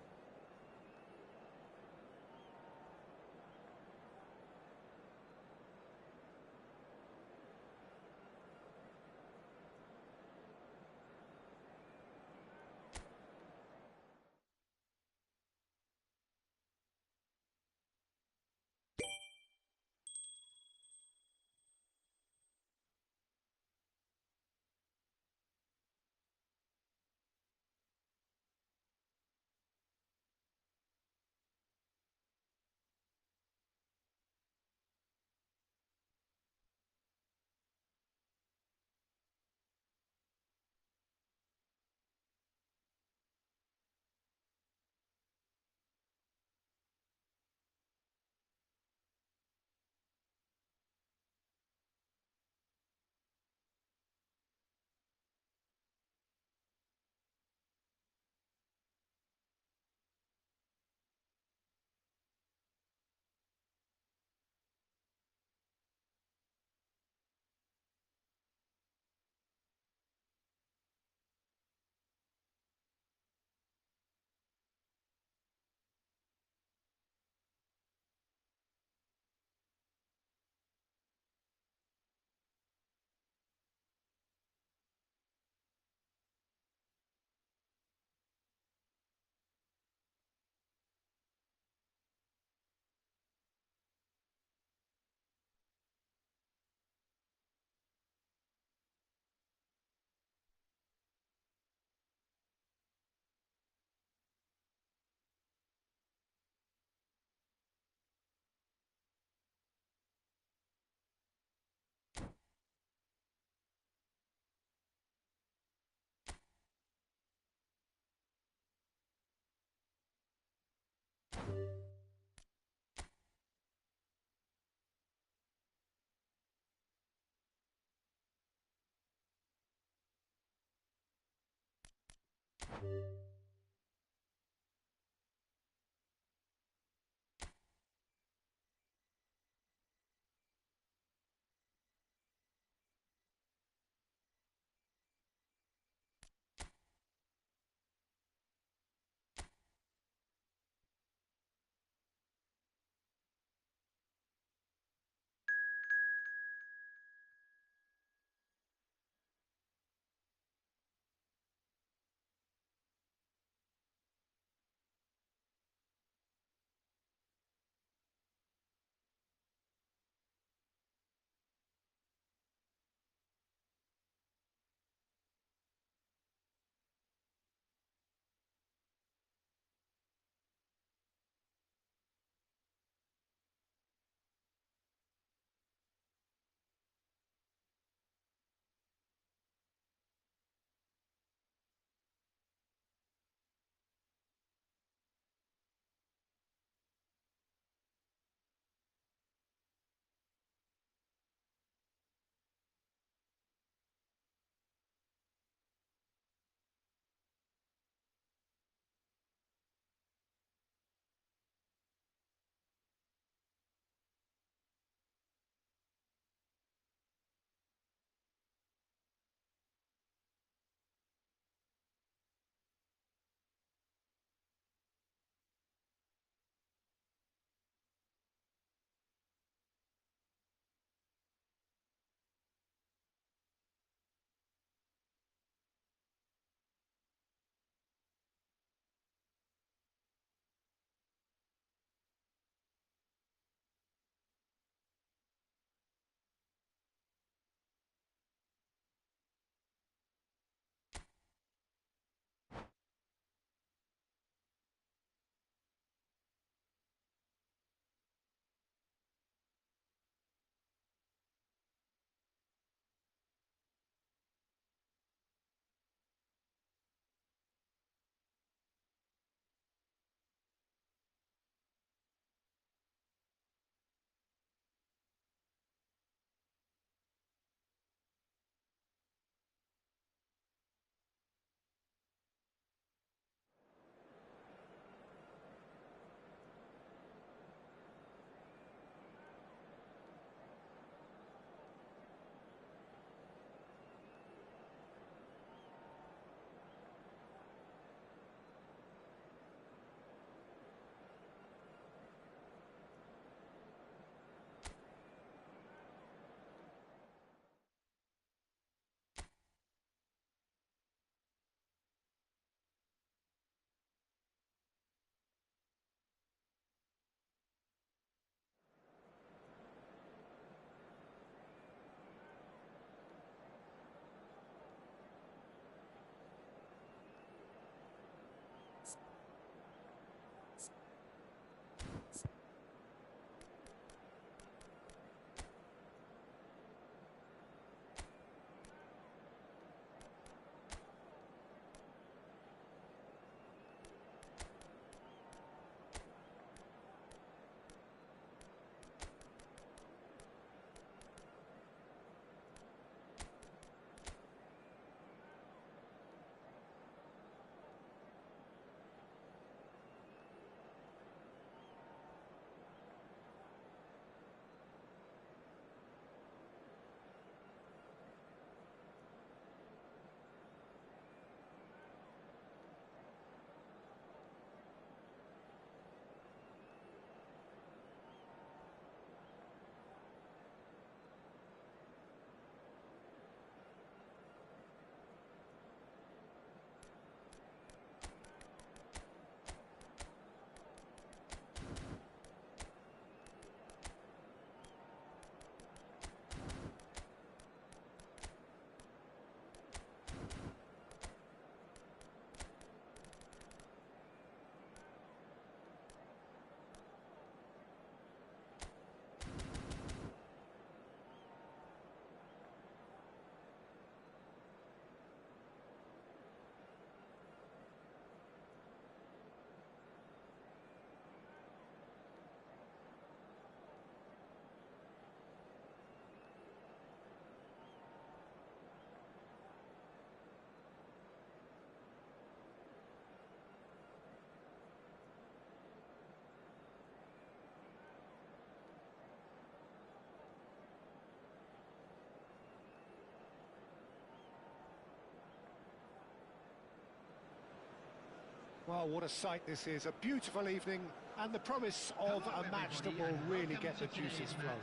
Well, what a sight this is. A beautiful evening and the promise of a match that will really get the juices flowing.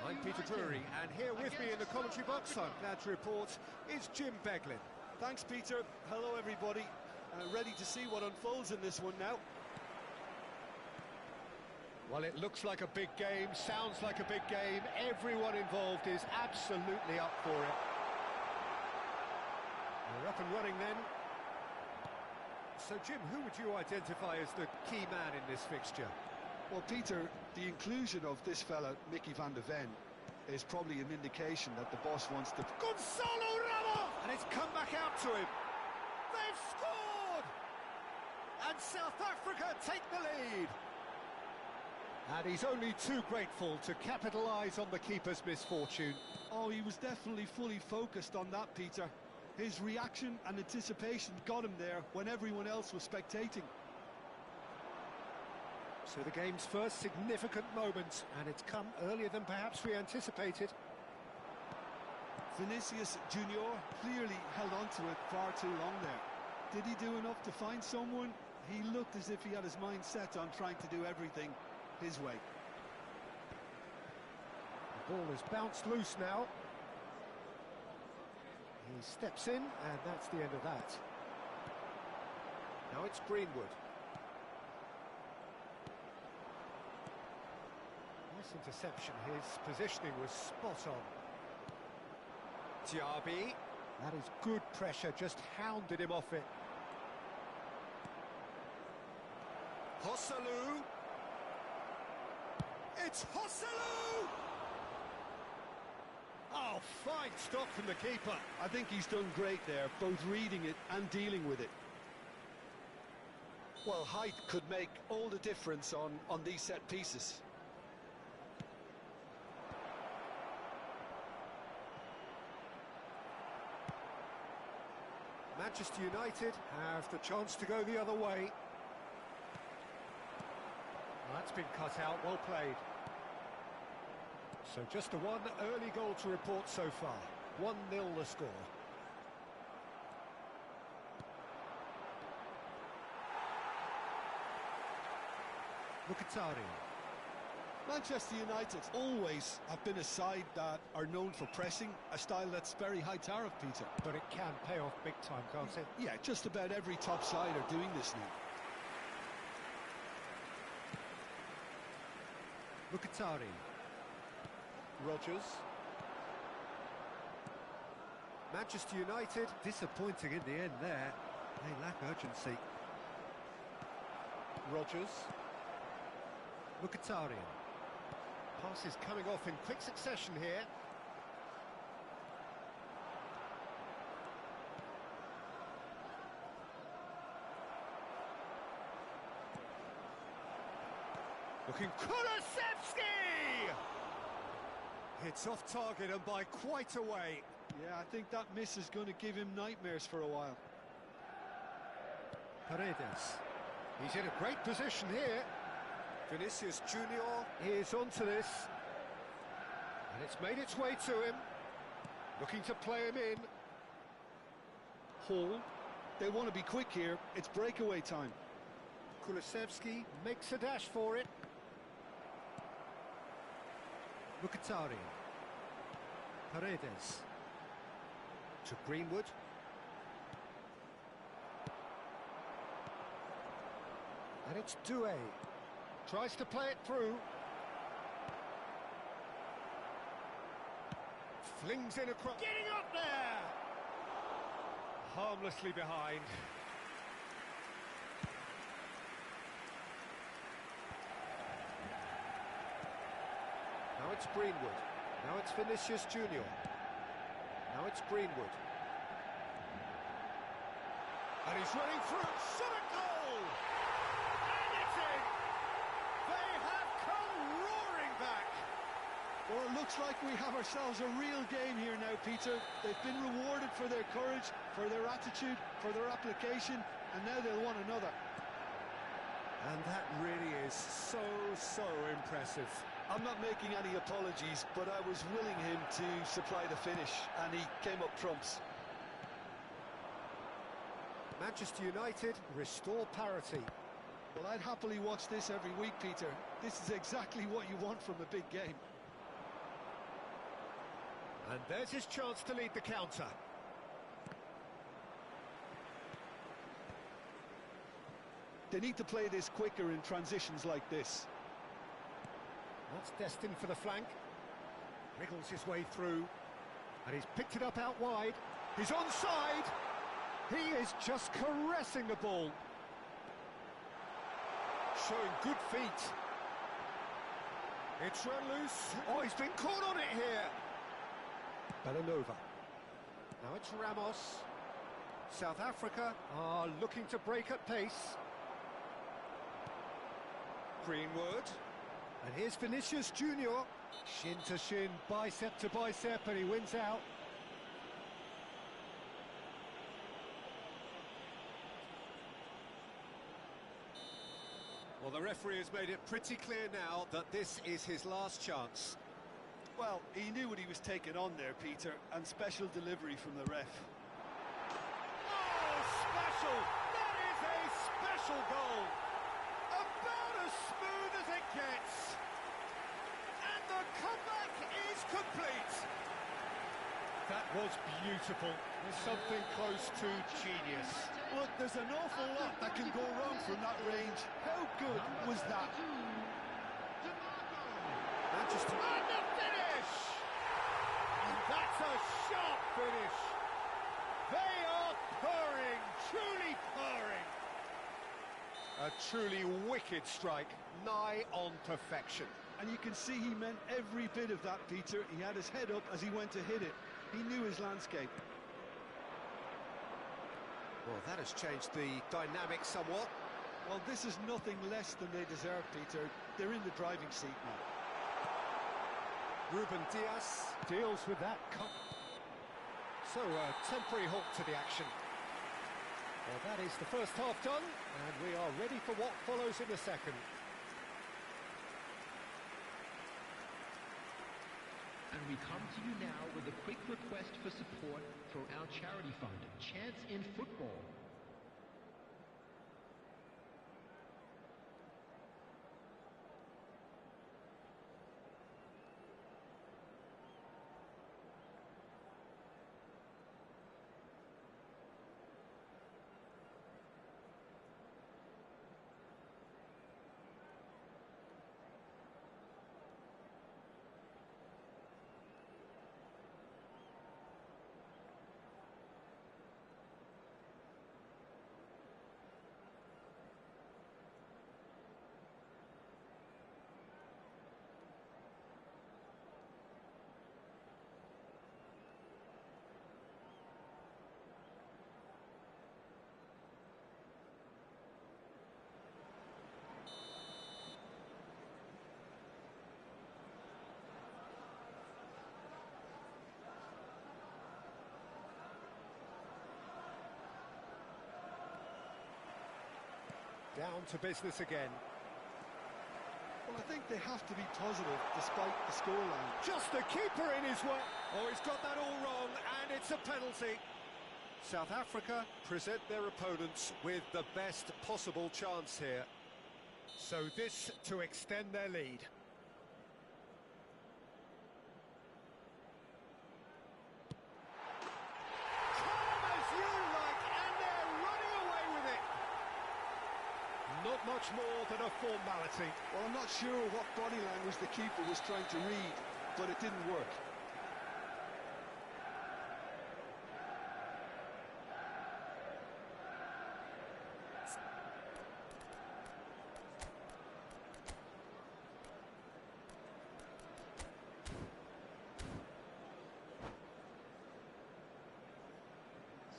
I'm Peter Drury, and here with me in the commentary box, I'm glad to report, is Jim Beglin. Thanks, Peter. Hello, everybody. Ready to see what unfolds in this one now. Well, it looks like a big game, sounds like a big game. Everyone involved is absolutely up for it. We're up and running then. So, Jim, who would you identify as the key man in this fixture? Well, Peter, the inclusion of this fella, Mickey van de Ven, is probably an indication that the boss wants to... Gonzalo Ramos! And it's come back out to him. They've scored! And South Africa take the lead. And he's only too grateful to capitalise on the keeper's misfortune. Oh, he was definitely fully focused on that, Peter. His reaction and anticipation got him there when everyone else was spectating. So the game's first significant moment, and it's come earlier than perhaps we anticipated. Vinicius Junior clearly held on to it far too long there. Did he do enough to find someone? He looked as if he had his mind set on trying to do everything his way. The ball is bounced loose now. He steps in, and that's the end of that. Now it's Greenwood. Nice interception. His positioning was spot on. Diaby. That is good pressure, just hounded him off it. Hosselu. It's Hosselu! Oh, fine stop from the keeper. I think he's done great there, both reading it and dealing with it. Well, height could make all the difference on these set pieces. Manchester United have the chance to go the other way. Well, that's been cut out, well played. So just the one early goal to report so far. 1-0 the score. Mkhitaryan. Manchester United always have been a side that are known for pressing, a style that's very high tariff, Peter. But it can pay off big time, can't it? Yeah, just about every top side are doing this now. Mkhitaryan. Rodgers. Manchester United disappointing in the end there. They lack urgency. Rodgers. Mkhitaryan. Passes coming off in quick succession here. Looking Kulusevski! It's off target and by quite a way. Yeah, I think that miss is going to give him nightmares for a while. Paredes. He's in a great position here. Vinicius Junior is onto this. And it's made its way to him. Looking to play him in. Hall. They want to be quick here. It's breakaway time. Kulusevski makes a dash for it. Mkhitaryan. Paredes. To Greenwood. And it's Doué. Tries to play it through. Flings in across. getting up there! Harmlessly behind. Now it's Greenwood. Now it's Vinicius Junior. Now it's Greenwood. And he's running through. Shot a goal! And it's in! They have come roaring back! Well, it looks like we have ourselves a real game here now, Peter. They've been rewarded for their courage, for their attitude, for their application, and now they'll want another. And that really is so impressive. I'm not making any apologies, but I was willing him to supply the finish, and he came up trumps. Manchester United restore parity. Well, I'd happily watch this every week, Peter. This is exactly what you want from a big game. And there's his chance to lead the counter. They need to play this quicker in transitions like this. That's destined for the flank. Wriggles his way through. And he's picked it up out wide. He's onside. He is just caressing the ball. Showing good feet. It's run loose. Oh, he's been caught on it here. Bellanova. Now it's Ramos. South Africa are looking to break at pace. Greenwood. And here's Vinicius Junior. Shin to shin, bicep to bicep, and he wins out. Well, the referee has made it pretty clear now that this is his last chance. Well, he knew what he was taking on there, Peter, and special delivery from the ref. Oh, special! That is a special goal! About as smooth as it gets! And the comeback is complete! That was beautiful. There's something close to genius. Look, there's an awful lot that can go wrong from that range. How good was that? Manchester. And the finish! And that's a sharp finish! They are purring, truly purring! A truly wicked strike, nigh on perfection. And you can see he meant every bit of that, Peter. He had his head up as he went to hit it. He knew his landscape. Well, that has changed the dynamic somewhat. Well, this is nothing less than they deserve, Peter. They're in the driving seat now. Ruben Diaz deals with that. So, a temporary halt to the action. Well, that is the first half done, and we are ready for what follows in the second. And we come to you now with a quick request for support for our charity fund, Chance in Football. Down to business again. Well, I think they have to be positive despite the scoreline. Just the keeper in his way. Oh, he's got that all wrong, and it's a penalty. South Africa present their opponents with the best possible chance here. So this to extend their lead. Calm as you like, and they're running away with it! Not much more than a formality. Well, I'm not sure what body language the keeper was trying to read, but it didn't work.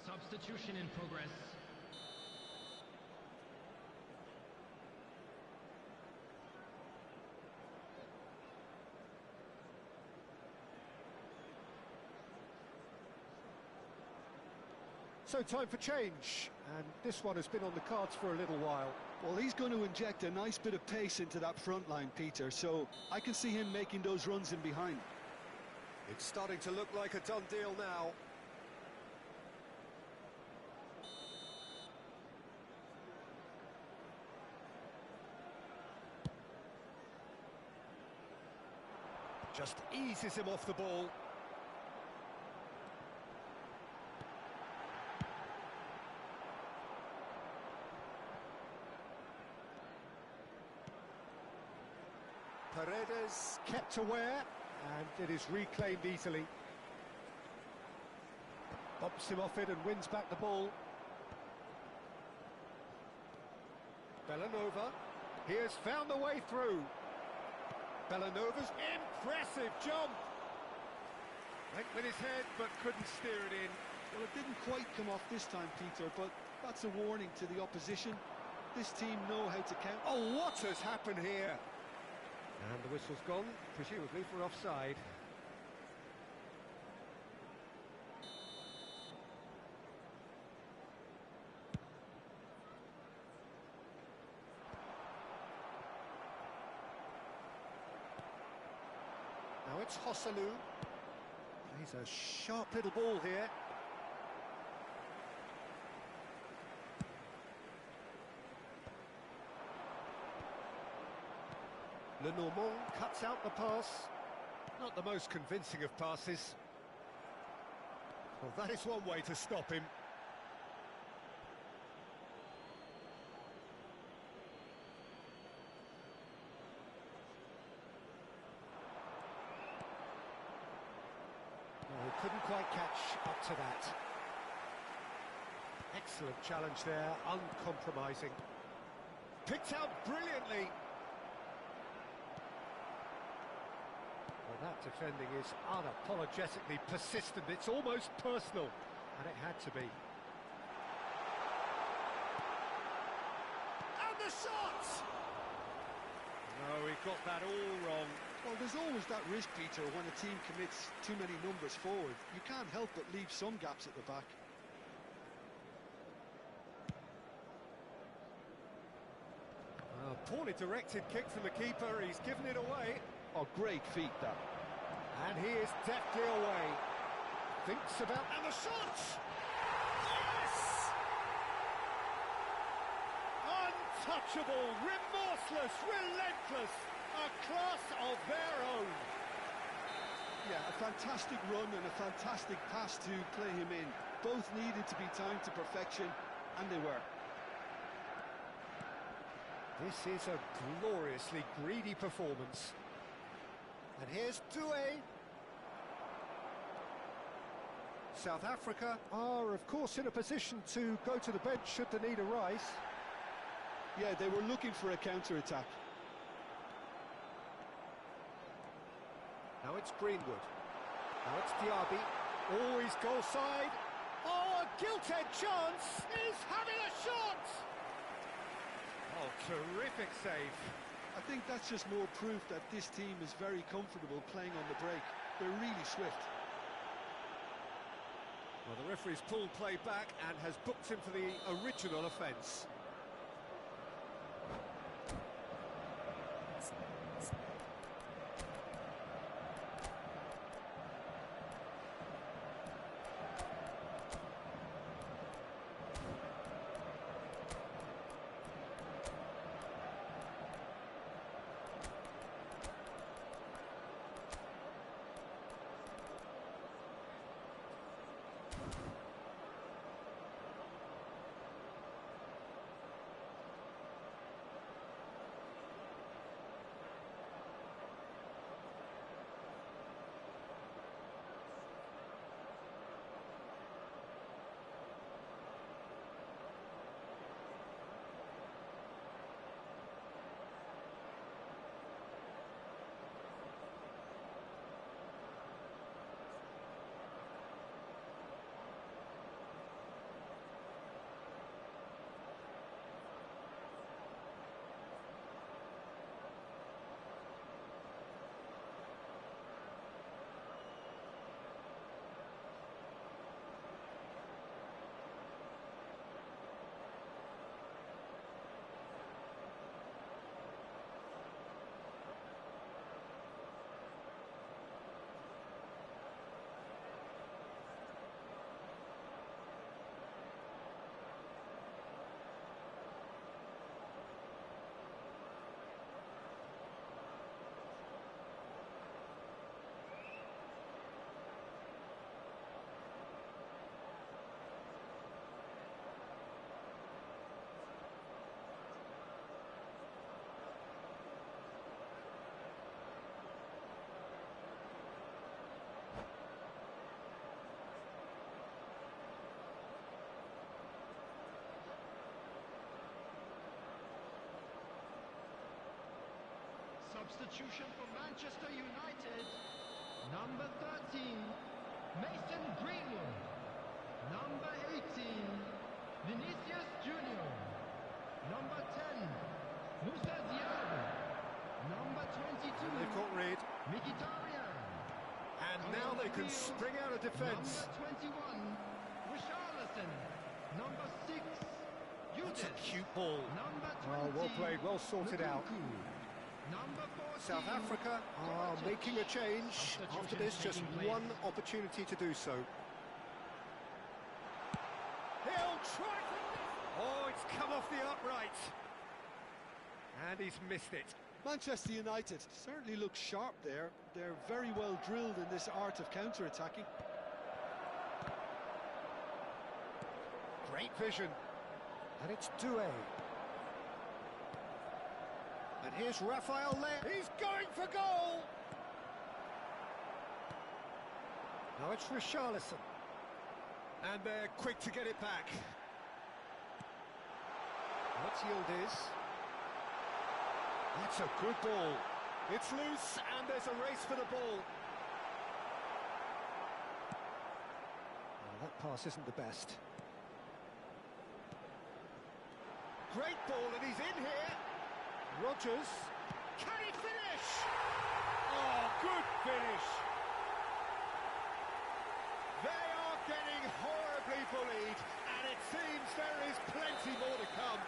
Substitution in progress. So time for change, and this one has been on the cards for a little while. Well, he's going to inject a nice bit of pace into that front line, Peter, so I can see him making those runs in behind. It's starting to look like a done deal now. Just eases him off the ball. Paredes kept aware, and it is reclaimed easily. Bumps him off it and wins back the ball. Bellanova, he has found the way through. Bellanova's impressive jump. Went with his head, but couldn't steer it in. Well, it didn't quite come off this time, Peter, but that's a warning to the opposition. This team know how to count. Oh, what has happened here? And the whistle's gone, presumably for offside. Now it's Hosselu. Plays a sharp little ball here. Lenormand cuts out the pass. Not the most convincing of passes. Well, that is one way to stop him. Well, he couldn't quite catch up to that. Excellent challenge there, uncompromising. Picked out brilliantly. That defending is unapologetically persistent. It's almost personal, and it had to be. And the shot! No, he got that all wrong. Well, there's always that risk, Peter, when a team commits too many numbers forward. You can't help but leave some gaps at the back. Poorly directed kick from the keeper. He's given it away. Oh, great feat, that. And he is deftly away. Thinks about... And the shot! Yes! Untouchable, remorseless, relentless. A class of their own. Yeah, a fantastic run and a fantastic pass to play him in. Both needed to be timed to perfection, and they were. This is a gloriously greedy performance. And here's Doué. South Africa are, of course, in a position to go to the bench should the need arise. Yeah, they were looking for a counter-attack. Now it's Greenwood. Now it's Diaby. Always goal side. Oh, a gilt-edged chance. He's having a shot. Oh, terrific save. I think that's just more proof that this team is very comfortable playing on the break. They're really swift. Well, the referee's pulled play back and has booked him for the original offence. substitution for Manchester United. Number 13, Mason Greenwood. Number 18, Vinicius Junior. Number 10, Musa Diallo. Number 22, They've got rid. Mkhitaryan. And now they can spring out of defence. Number 21, Richarlison. Number 6, That's a Yudis. cute ball. Number 20, Oh, well played, well sorted out. Lukaku. Number 14, South Africa are Kovacic. making a change. After this, just Taking place. one opportunity to do so. He'll try for... Oh, it's come off the upright. And he's missed it. Manchester United certainly look sharp there. They're very well drilled in this art of counter-attacking. Great vision. And it's Doué. And here's Raphael Le. He's going for goal! Now it's Richarlison. And they're quick to get it back. What's Yildiz? That's a good ball. It's loose, and there's a race for the ball. Oh, that pass isn't the best. Great ball, and he's in here. Rodgers. Can he finish? Oh, good finish. They are getting horribly bullied, and it seems there is plenty more to come.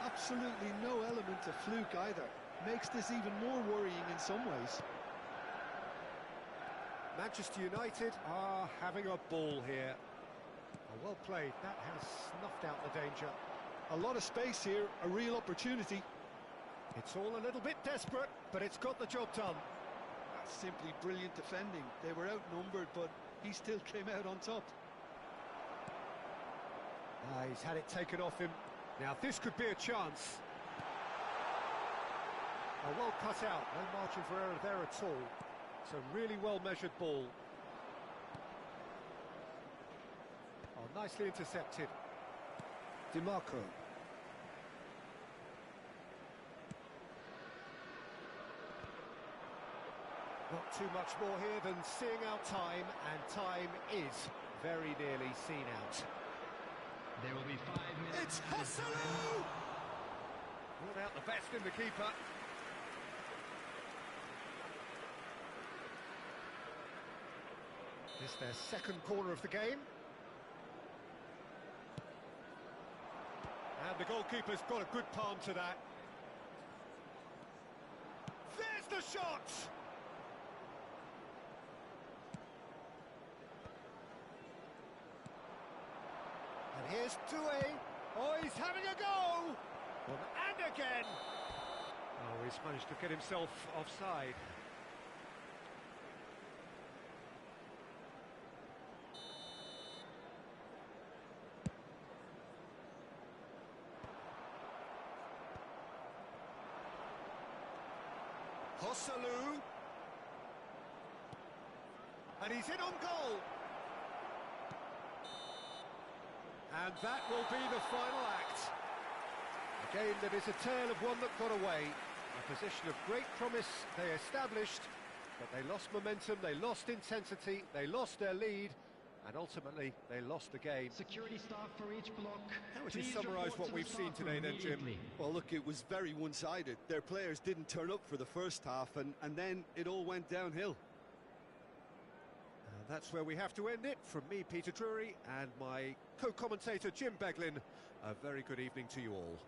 Absolutely no element of fluke either. Makes this even more worrying in some ways. Manchester United are having a ball here. Oh, well played. That has snuffed out the danger. A lot of space here, a real opportunity. It's all a little bit desperate, but it's got the job done. That's simply brilliant defending. They were outnumbered, but he still came out on top. He's had it taken off him. Now this could be a chance. Oh, well cut out. No margin for error there at all. It's a really well measured ball. Oh, nicely intercepted. DiMarco. Not too much more here than seeing out time, and time is very nearly seen out. There will be 5 minutes. It's Hosselu! Brought out the best in the keeper. This their second corner of the game. And the goalkeeper's got a good palm to that. There's the shot! And here's Doué. Oh, he's having a go! And again! Oh, he's managed to get himself offside. Hosselu. And he's in on goal. And that will be the final act. A game that is a tale of one that got away. A position of great promise they established, but they lost momentum, they lost intensity, they lost their lead, and ultimately they lost the game. Security staff for each block. How would you Please summarise report what to the we've seen staff today room then, Jim? immediately. Well, look, it was very one-sided. Their players didn't turn up for the first half, and then it all went downhill. And that's where we have to end it. From me, Peter Drury, and my co-commentator, Jim Beglin, a very good evening to you all.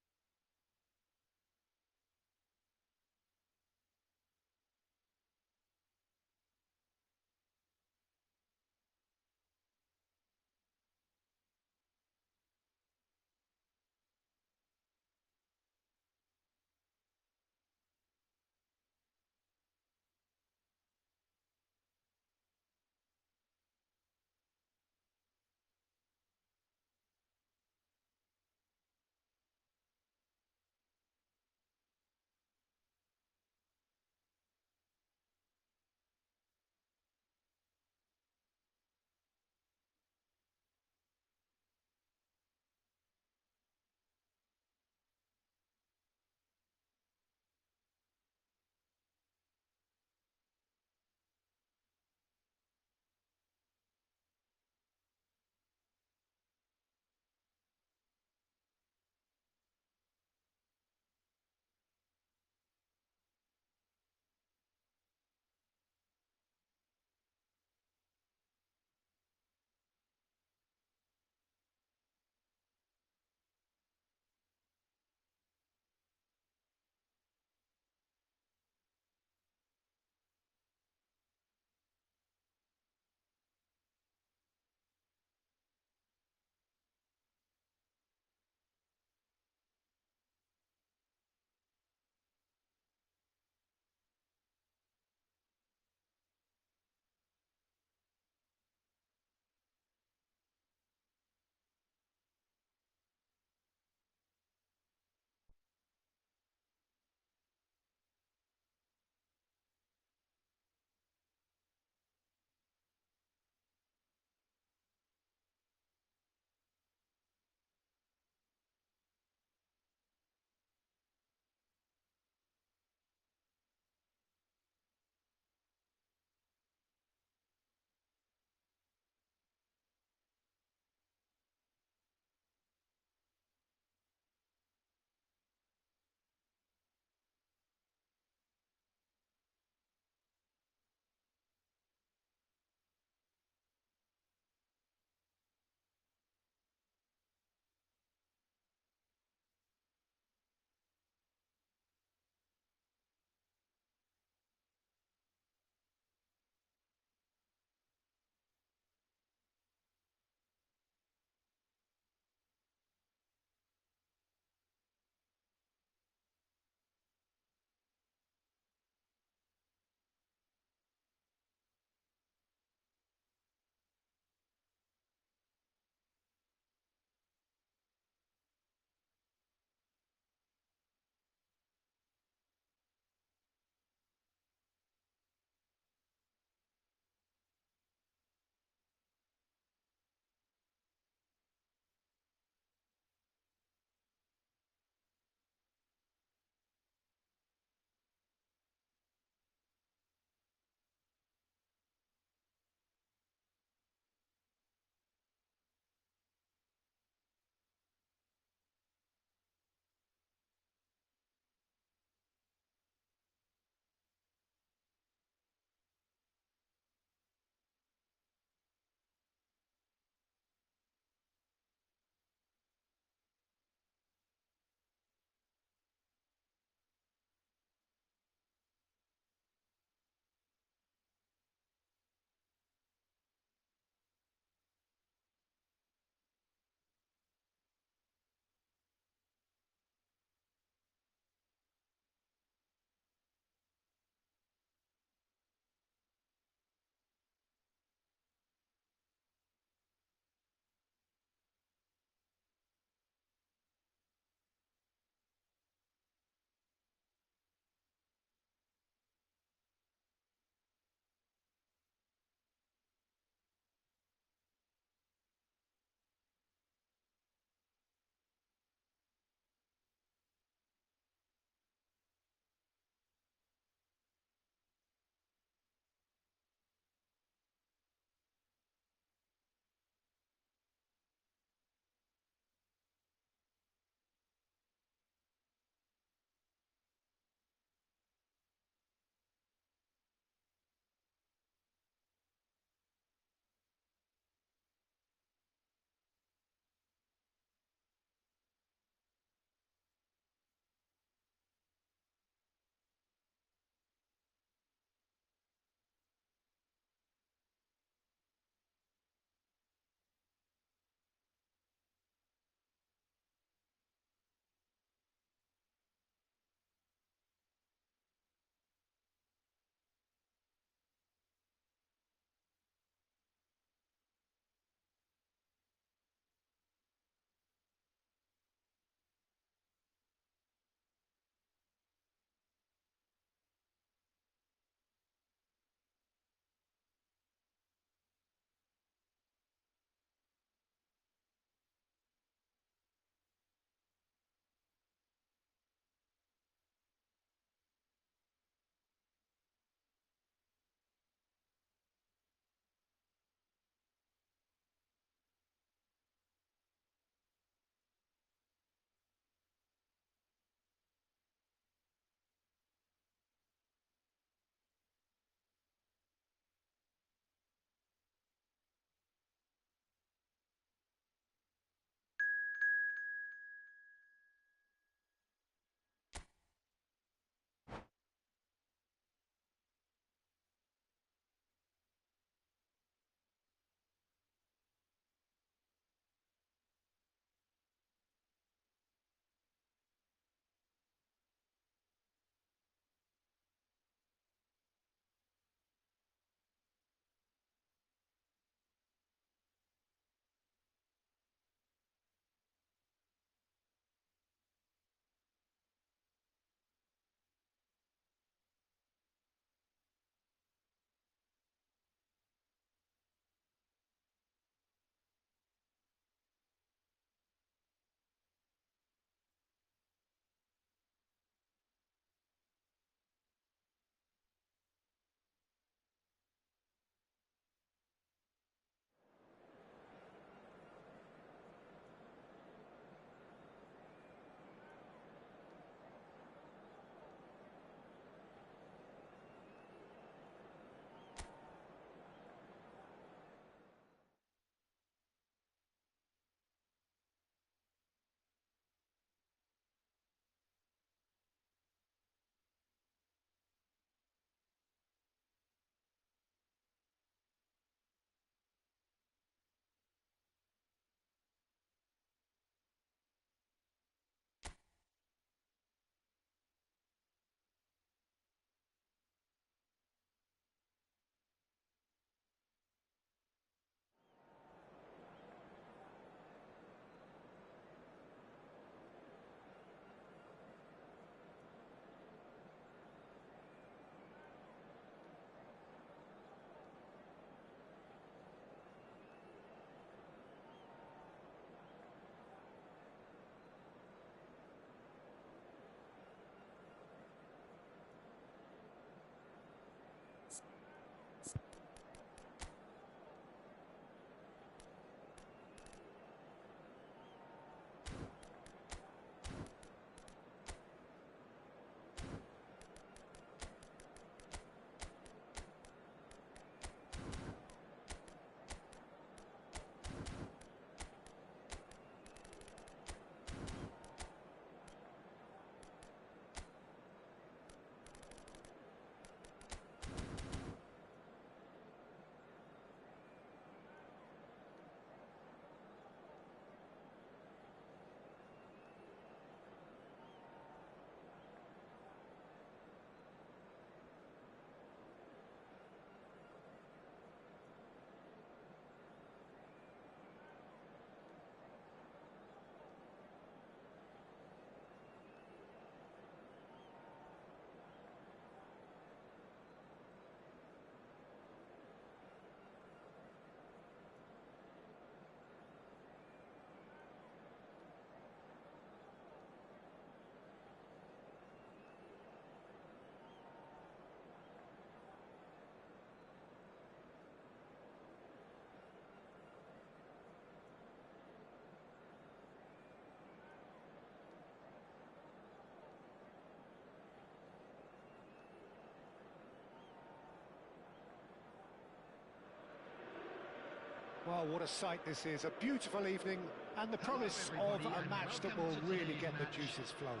Well, what a sight this is. A beautiful evening and the promise of a match that will really get the juices flowing.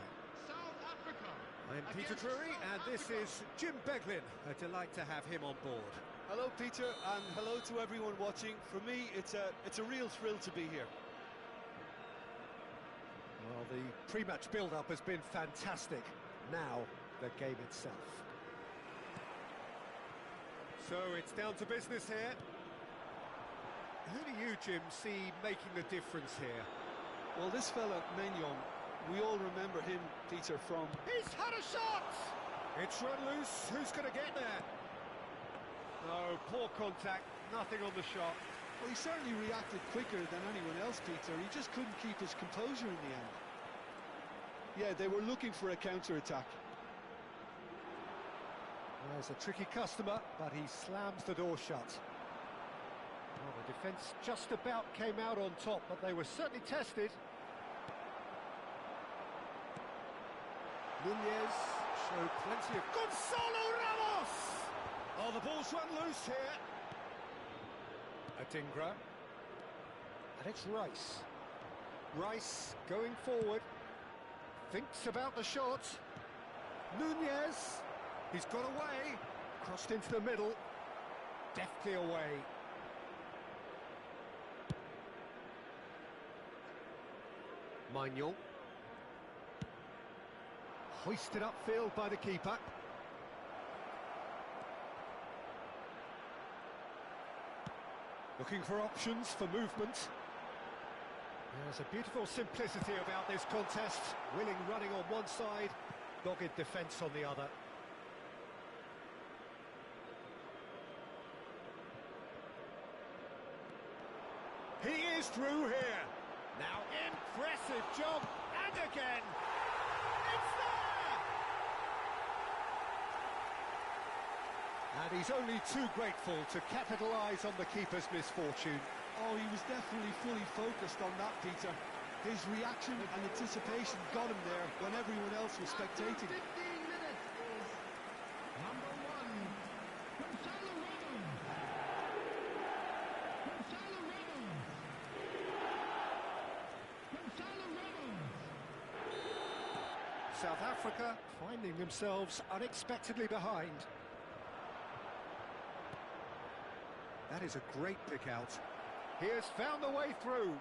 I'm Peter Drury, and this is Jim Beglin. A delight to have him on board. Hello, Peter, and hello to everyone watching. For me, it's a real thrill to be here. Well, the pre-match build-up has been fantastic. Now, the game itself. So it's down to business here. Who do you, Jim, see making the difference here? Well, this fella, Maignan, we all remember him, Peter, from... He's had a shot! It's run loose. Who's going to get there? No, poor contact. Nothing on the shot. Well, he certainly reacted quicker than anyone else, Peter. He just couldn't keep his composure in the end. Yeah, they were looking for a counter-attack. There's a tricky customer, but he slams the door shut. Well, the defence just about came out on top, but they were certainly tested. Nunez showed plenty of... Gonzalo Ramos! Oh, the ball's run loose here. Adingra. And it's Rice. Rice going forward. Thinks about the shot. Nunez. He's got away. Crossed into the middle. Deftly away. Maignan. Hoisted upfield by the keeper. Looking for options for movement. There's a beautiful simplicity about this contest. Willing running on one side, dogged defence on the other. He is through here. Now, impressive job, and again. It's there! And he's only too grateful to capitalise on the keeper's misfortune. Oh, he was definitely fully focused on that, Peter. His reaction and anticipation got him there when everyone else was spectating. 15 minutes is number 1, Gonzalo Ramos. Gonzalo Ramos. Gonzalo Ramos. South Africa finding themselves unexpectedly behind. That is a great pick out. He has found the way through.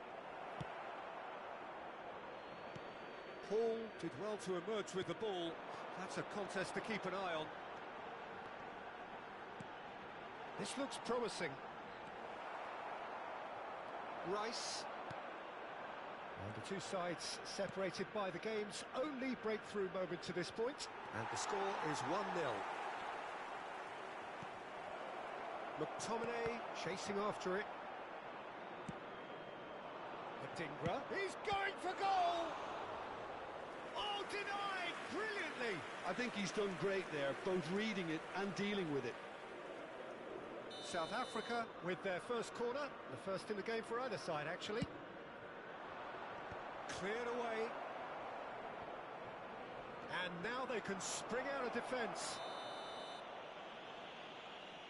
Paul did well to emerge with the ball. That's a contest to keep an eye on. This looks promising. Rice. And the two sides separated by the game's only breakthrough moment to this point. And the score is 1-0. McTominay chasing after it. Adingra. He's going for goal! Oh, denied brilliantly! I think he's done great there, both reading it and dealing with it. South Africa with their first corner, the first in the game for either side, actually. Cleared away. And now they can spring out of defence.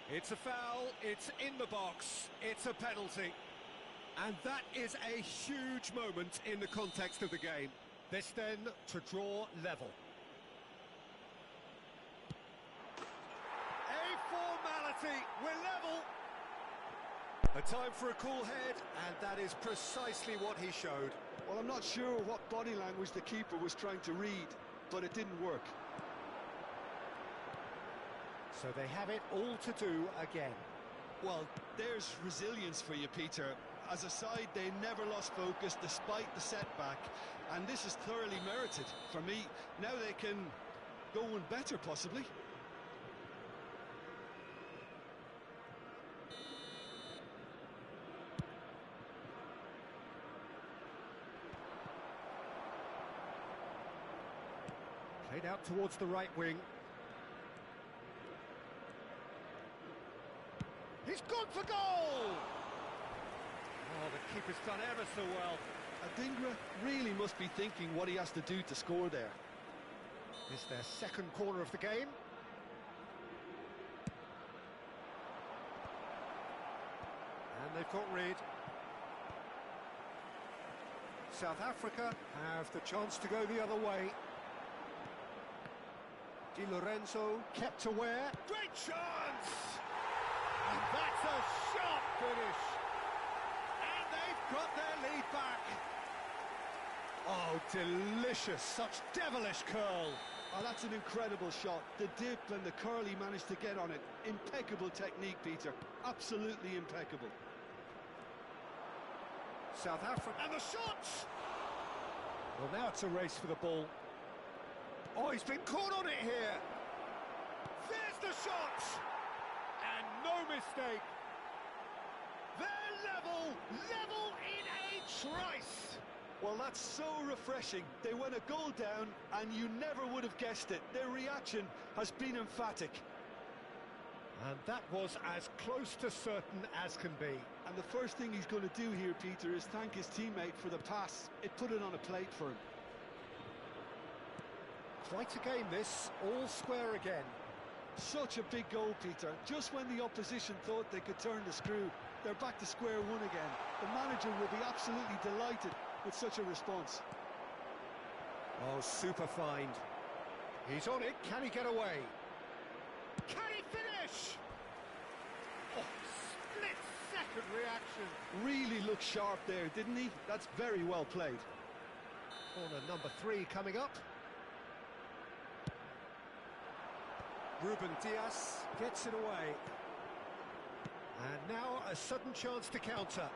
It's a foul, it's in the box, it's a penalty. And that is a huge moment in the context of the game. This then to draw level. A formality, we're level. A time for a cool head, and that is precisely what he showed. Well, I'm not sure what body language the keeper was trying to read, but it didn't work. So they have it all to do again. Well, there's resilience for you, Peter. As a side, they never lost focus despite the setback, and this is thoroughly merited. For me, now they can go one better, possibly. Played out towards the right wing. He's gone for goal! Oh, the keeper's done ever so well. Adingra really must be thinking what he has to do to score there. It's their second corner of the game. And they've difficult read. South Africa have the chance to go the other way. Di Lorenzo kept aware. Great chance! And that's a sharp finish. And they've got their lead back. Oh, delicious, such devilish curl. Oh, that's an incredible shot. The dip and the curl he managed to get on it. Impeccable technique, Peter. Absolutely impeccable. South Africa. And the shots! Well, now it's a race for the ball. Oh, he's been caught on it here. There's the shot! And no mistake. They're level in a trice. Well, that's so refreshing. They went a goal down, and you never would have guessed it. Their reaction has been emphatic. And that was as close to certain as can be. And the first thing he's going to do here, Peter, is thank his teammate for the pass. It put it on a plate for him. Quite a game this, all square again. Such a big goal, Peter. Just when the opposition thought they could turn the screw, they're back to square one again. The manager will be absolutely delighted with such a response. Oh, super find. He's on it, can he get away? Can he finish? Oh, split-second reaction. Really looked sharp there, didn't he? That's very well played. Corner number 3 coming up. Ruben Dias gets it away. And now a sudden chance to counter.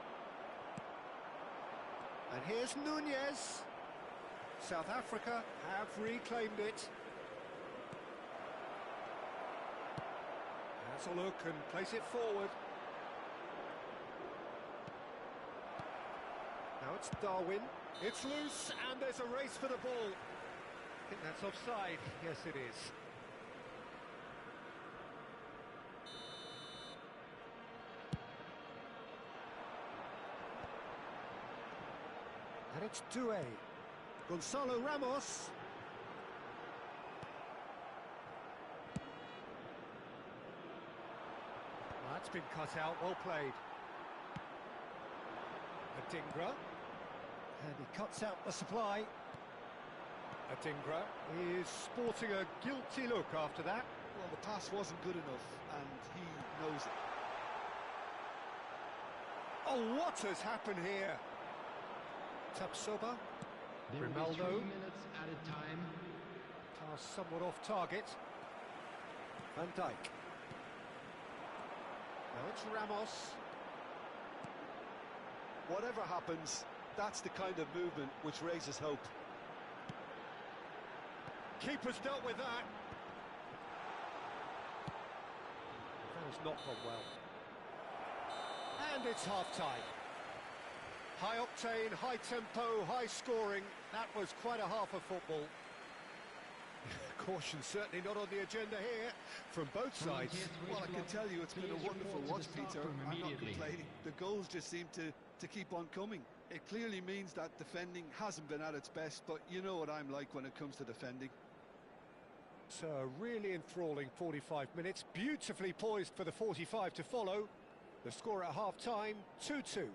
And here's Nunez. South Africa have reclaimed it. Has a look and place it forward. Now it's Darwin. It's loose and there's a race for the ball. I think that's offside. Yes, it is. And it's Doué. Gonzalo Ramos. That's been cut out, well played. Adingra. And he cuts out the supply. Adingra is sporting a guilty look after that. Well, the pass wasn't good enough, and he knows it. Oh, what has happened here? Tapsoba. There will be 3 Ronaldo. minutes added time. Pass somewhat off target. Van Dijk. Now it's Ramos. Whatever happens, that's the kind of movement which raises hope. Keeper's dealt with that. That has not gone well. And it's half-time. High octane, high tempo, high scoring. That was quite a half of football. Caution certainly not on the agenda here from both sides. Well, I can tell you it's been a wonderful watch, Peter. I'm not complaining. The goals just seem to keep on coming. It clearly means that defending hasn't been at its best, but you know what I'm like when it comes to defending. So a really enthralling 45 minutes, beautifully poised for the 45 to follow. The score at half-time, 2-2.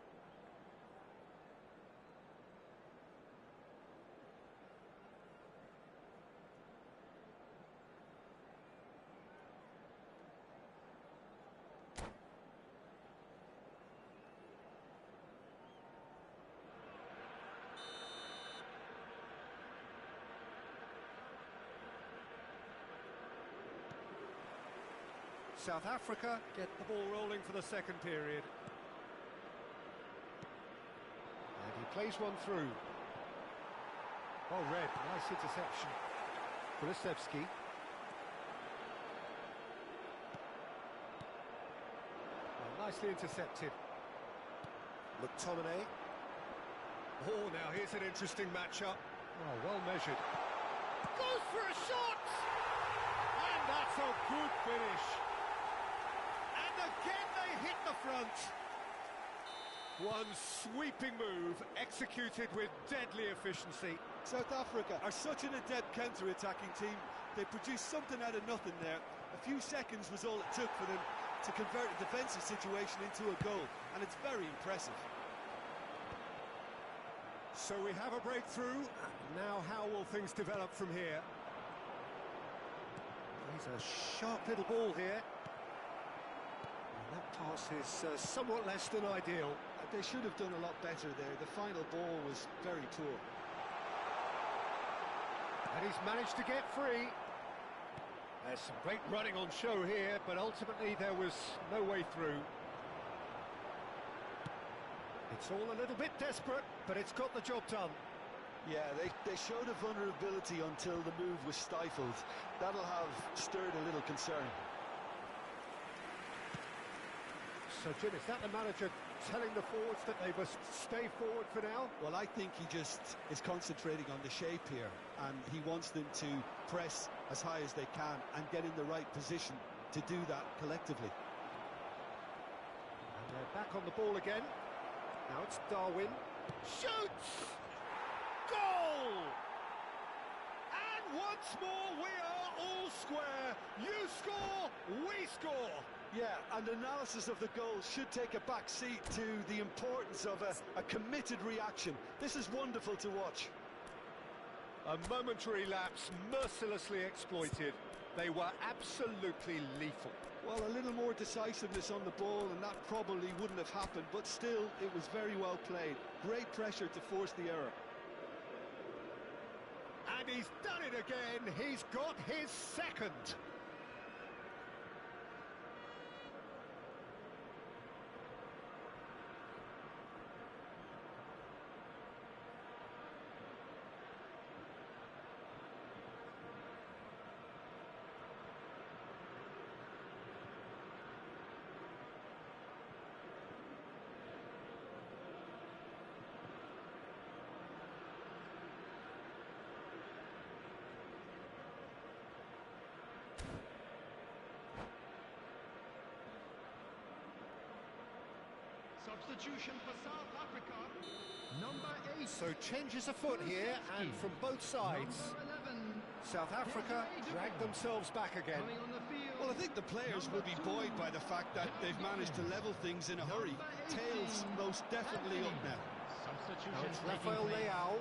South Africa get the ball rolling for the second period. And he plays one through. Oh, red, nice interception. Kulusevski. Well, nicely intercepted. McTominay. Oh, now here's an interesting matchup. Oh, well measured. Goes for a shot! And that's a good finish. Again they hit the front. One sweeping move, executed with deadly efficiency. South Africa are such an adept counter-attacking team. They produced something out of nothing there. A few seconds was all it took for them to convert a defensive situation into a goal, and it's very impressive. So we have a breakthrough. Now how will things develop from here? He's a sharp little ball here. And that pass is somewhat less than ideal. They should have done a lot better there. The final ball was very poor. And he's managed to get free. There's some great running on show here, but ultimately there was no way through. It's all a little bit desperate, but it's got the job done. Yeah, they showed a vulnerability until the move was stifled. That'll have stirred a little concern. So, Jim, is that the manager telling the forwards that they must stay forward for now? Well, I think he just is concentrating on the shape here, and he wants them to press as high as they can and get in the right position to do that collectively. And they're back on the ball again. Now it's Darwin. Shoots! Goal! And once more we are all square. You score, we score. Yeah, and analysis of the goal should take a back seat to the importance of a committed reaction. This is wonderful to watch. A momentary lapse, mercilessly exploited. They were absolutely lethal. Well, a little more decisiveness on the ball and that probably wouldn't have happened, but still, it was very well played. Great pressure to force the error. And he's done it again. He's got his second. Substitution for South Africa. Number 8. So changes afoot here, and from both sides. South Africa drag themselves back again. Well, I think the players will be buoyed by the fact that they've managed to level things in a hurry. Tails most definitely up now. Now it's Rafael Leao.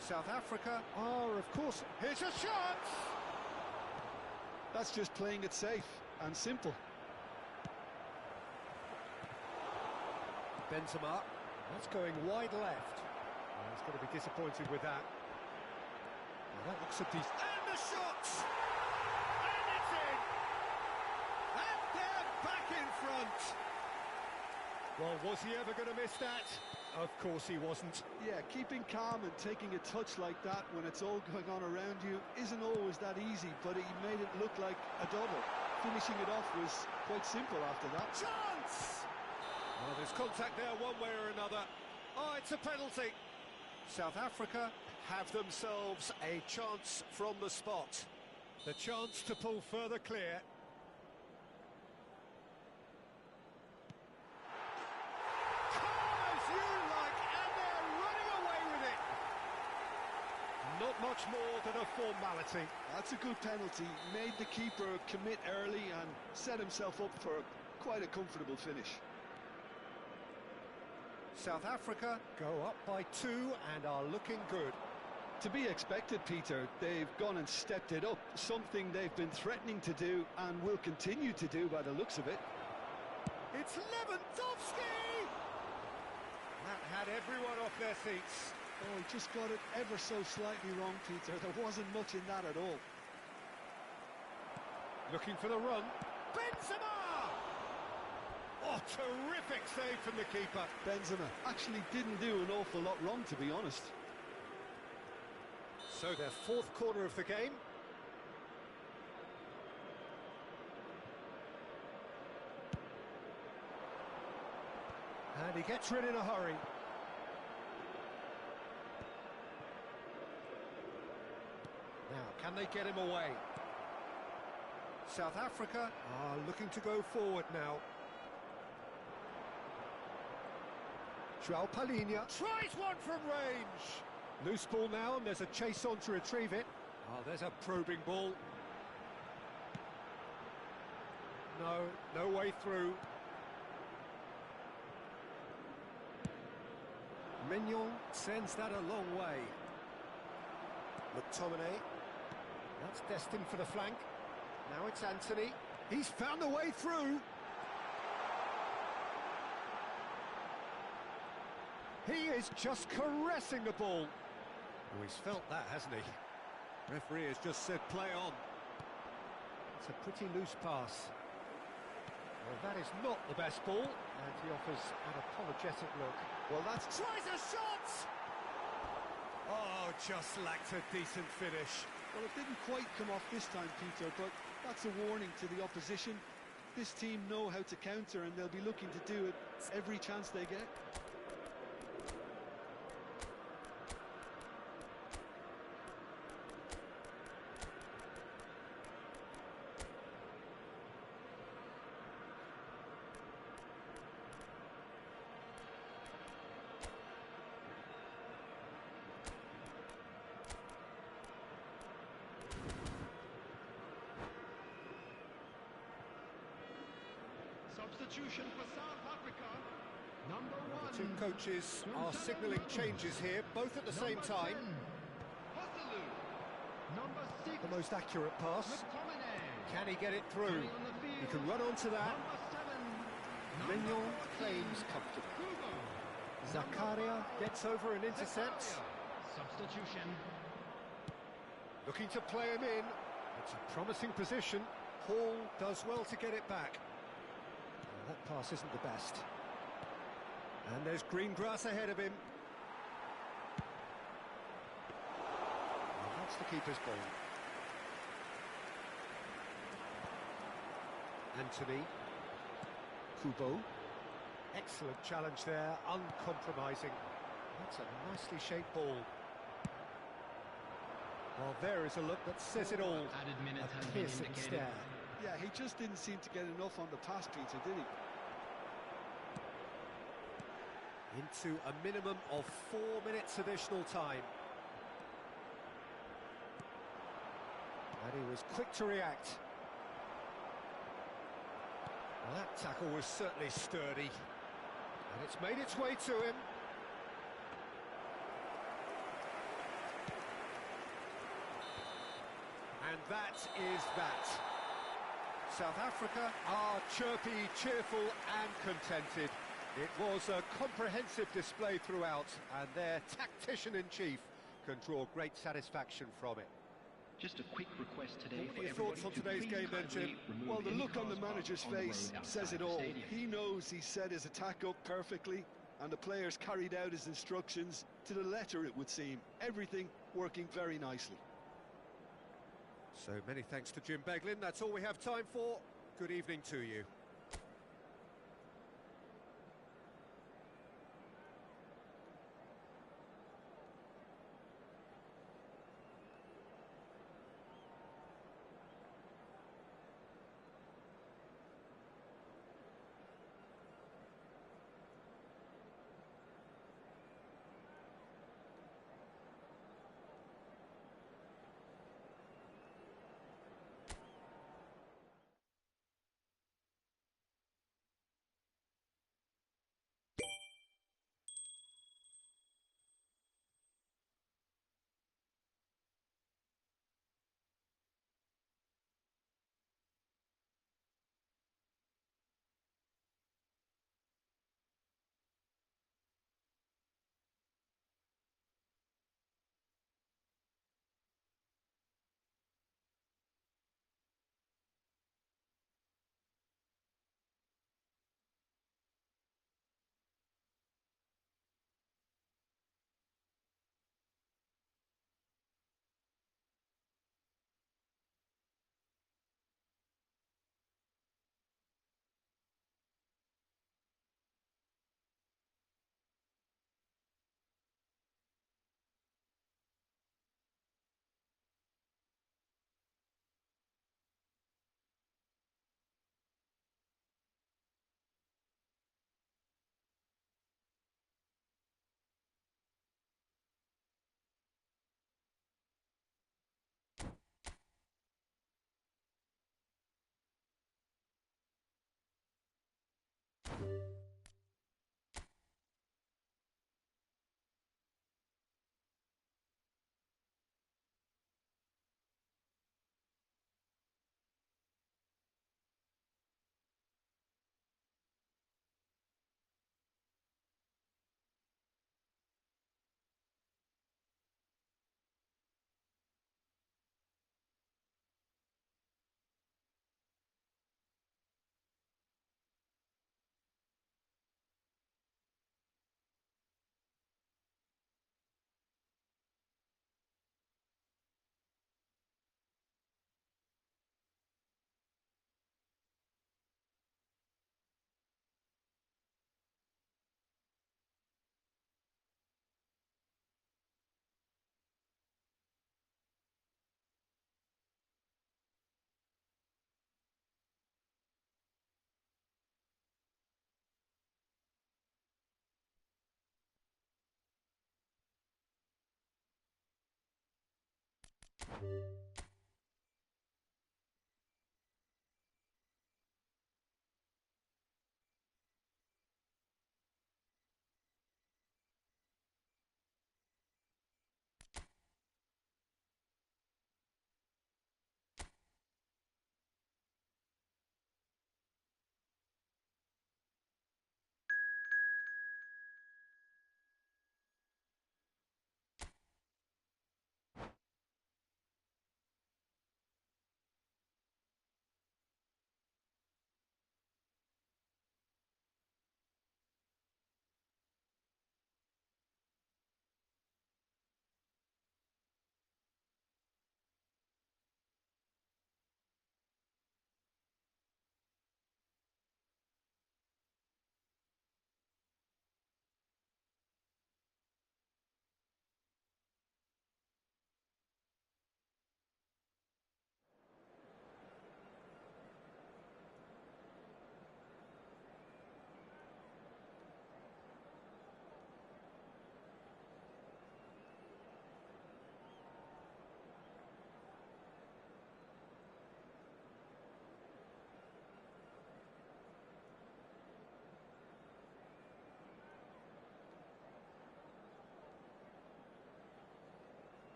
South Africa are, of course, here's a shot! That's just playing it safe and simple. Benzema, that's going wide left. Oh, he's going to be disappointed with that. Well, that looks a decent... And the shot! And it's in! And they're back in front! Well, was he ever going to miss that? Of course he wasn't. Yeah, keeping calm and taking a touch like that when it's all going on around you isn't always that easy, but he made it look like a double. Finishing it off was quite simple after that. Chance! Well, there's contact there one way or another. Oh, it's a penalty. South Africa have themselves a chance from the spot. The chance to pull further clear. Calm as you like, and they're running away with it. Not much more than a formality. That's a good penalty. Made the keeper commit early and set himself up for quite a comfortable finish. South Africa go up by 2 and are looking good. To be expected, Peter. They've gone and stepped it up, something they've been threatening to do and will continue to do by the looks of it. It's Lewandowski! That had everyone off their seats. Oh, he just got it ever so slightly wrong, Peter. There wasn't much in that at all. Looking for the run. Benzema! Oh, terrific save from the keeper. Benzema actually didn't do an awful lot wrong, to be honest. So their fourth corner of the game. And he gets rid in a hurry. Now, can they get him away? South Africa are looking to go forward now. João Palhinha tries one from range. Loose ball now, and there's a chase on to retrieve it. Oh, there's a probing ball. No, no way through. Mignon sends that a long way. McTominay. That's destined for the flank. Now it's Anthony. He's found a way through. He is just caressing the ball. Oh, he's felt that, hasn't he? Referee has just said play on. It's a pretty loose pass. Well, that is not the best ball, and he offers an apologetic look. Well, that's... Tries a shot! Oh, just lacked a decent finish. Well, it didn't quite come off this time, Peter, but that's a warning to the opposition. This team know how to counter, and they'll be looking to do it every chance they get. Substitution for South Africa. Number 1. The two coaches are signalling changes here, both at the same time. Hoselu. Number 6. The most accurate pass. McTominay. Can he get it through? Running on the field. He can run onto that. Number 7. Mignon claims comfortably. Hugo. Zakaria gets over and intercepts. Substitution. Looking to play him in. It's a promising position. Hall does well to get it back. Well, that pass isn't the best. And there's green grass ahead of him. Well, that's the keeper's ball. Anthony. Kubo. Excellent challenge there, uncompromising. That's a nicely shaped ball. Well, there is a look that says it all. Added minute has A been piercing indicated. stare. Yeah, he just didn't seem to get enough on the pass, Peter, did he? Into a minimum of 4 minutes additional time. And he was quick to react. Well, that tackle was certainly sturdy. And it's made its way to him. And that is that. South Africa are chirpy, cheerful and contented. It was a comprehensive display throughout, and their tactician-in-chief can draw great satisfaction from it. Just a quick request today What for are your everybody thoughts on to today's please game then, kindly Jim? remove Well, the any look on the cars parked manager's on the face road says outside it the all. stadium. He knows he set his attack up perfectly, and the players carried out his instructions to the letter, it would seem. Everything working very nicely. So many thanks to Jim Beglin. That's all we have time for. Good evening to you.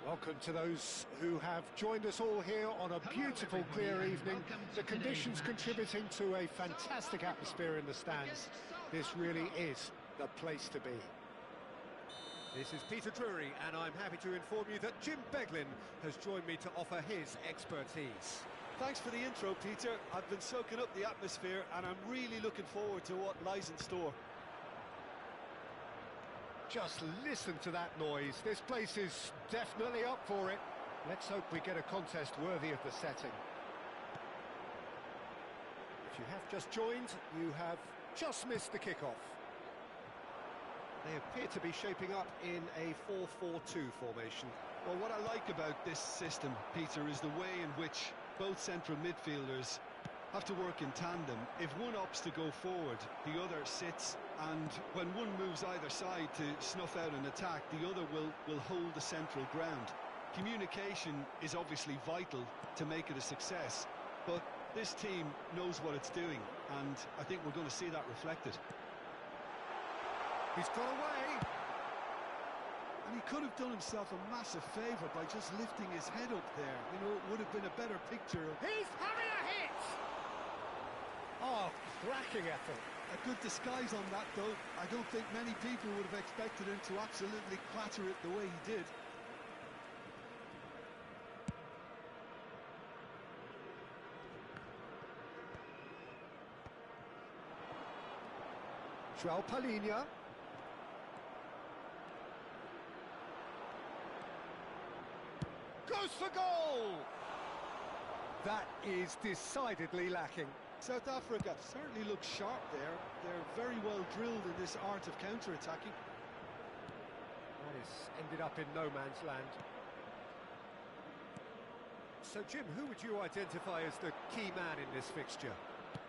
Welcome to those who have joined us all here on a beautiful, clear evening. The conditions contributing to a fantastic atmosphere in the stands. This really is the place to be. This is Peter Drury, and I'm happy to inform you that Jim Beglin has joined me to offer his expertise. Thanks for the intro, Peter. I've been soaking up the atmosphere, and I'm really looking forward to what lies in store. Just listen to that noise. This place is definitely up for it. Let's hope we get a contest worthy of the setting. If you have just joined, you have just missed the kickoff. They appear to be shaping up in a 4-4-2 formation. Well, what I like about this system, Peter, is the way in which both central midfielders have to work in tandem. If one opts to go forward, the other sits, and when one moves either side to snuff out an attack, the other will hold the central ground. Communication is obviously vital to make it a success, but this team knows what it's doing, and I think we're going to see that reflected. He's got away. And he could have done himself a massive favour by just lifting his head up there. You know, it would have been a better picture of... He's having a hit! Oh, cracking effort. A good disguise on that, though. I don't think many people would have expected him to absolutely clatter it the way he did. João Palhinha. Goes for goal! That is decidedly lacking. South Africa certainly looks sharp there. They're very well drilled in this art of counter-attacking. That has ended up in no man's land. So, Jim, who would you identify as the key man in this fixture?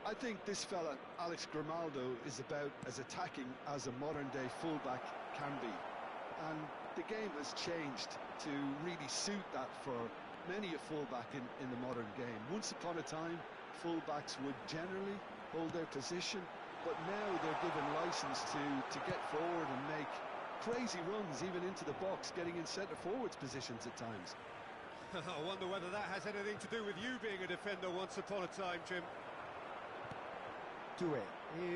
I think this fella, Alex Grimaldo, is about as attacking as a modern-day fullback can be. And the game has changed to really suit that for many a fullback in the modern game. Once upon a time, fullbacks would generally hold their position. but now they're given licence to get forward and make crazy runs, even into the box, getting in centre-forwards positions at times. I wonder whether that has anything to do with you being a defender once upon a time, Jim. Doué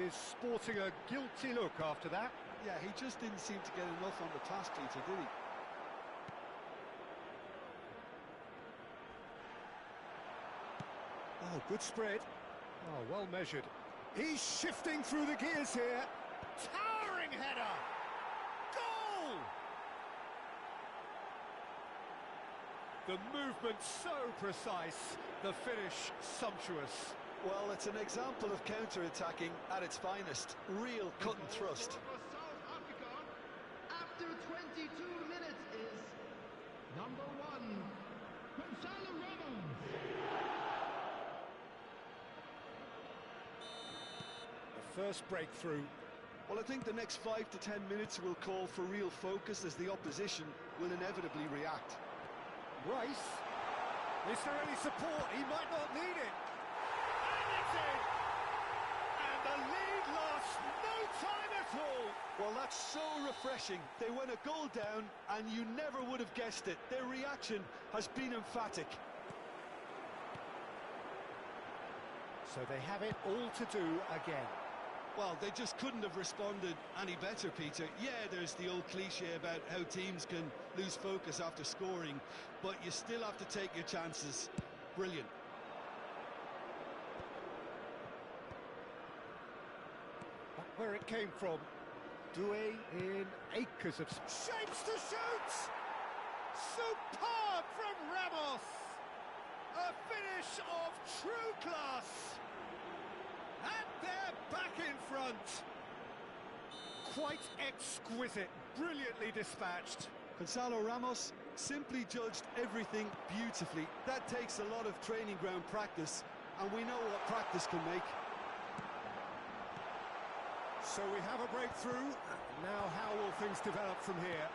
is sporting a guilty look after that. Yeah, he just didn't seem to get enough on the pass, Peter, did he? Oh, good spread. Oh, well measured. He's shifting through the gears here. Towering header! Goal! The movement so precise, the finish sumptuous. Well, it's an example of counter-attacking at its finest. Real cut and thrust. For South Africa, after 22 minutes is number 1, Gonzalo Ramos. The first breakthrough. Well, I think the next 5 to 10 minutes will call for real focus as the opposition will inevitably react. Rice. Is there any support? He might not need it. And it's in! And the lead lost no time at all. Well, that's so refreshing. They went a goal down and you never would have guessed it. Their reaction has been emphatic. So they have it all to do again. Well, they just couldn't have responded any better, Peter. Yeah, there's the old cliche about how teams can lose focus after scoring, but you still have to take your chances. Brilliant. Where it came from. Doué in acres of shapes to shoot! Superb from Ramos! A finish of true class! And they're back in front! Quite exquisite, brilliantly dispatched. Gonzalo Ramos simply judged everything beautifully. That takes a lot of training ground practice, and we know what practice can make. So we have a breakthrough. Now how will things develop from here?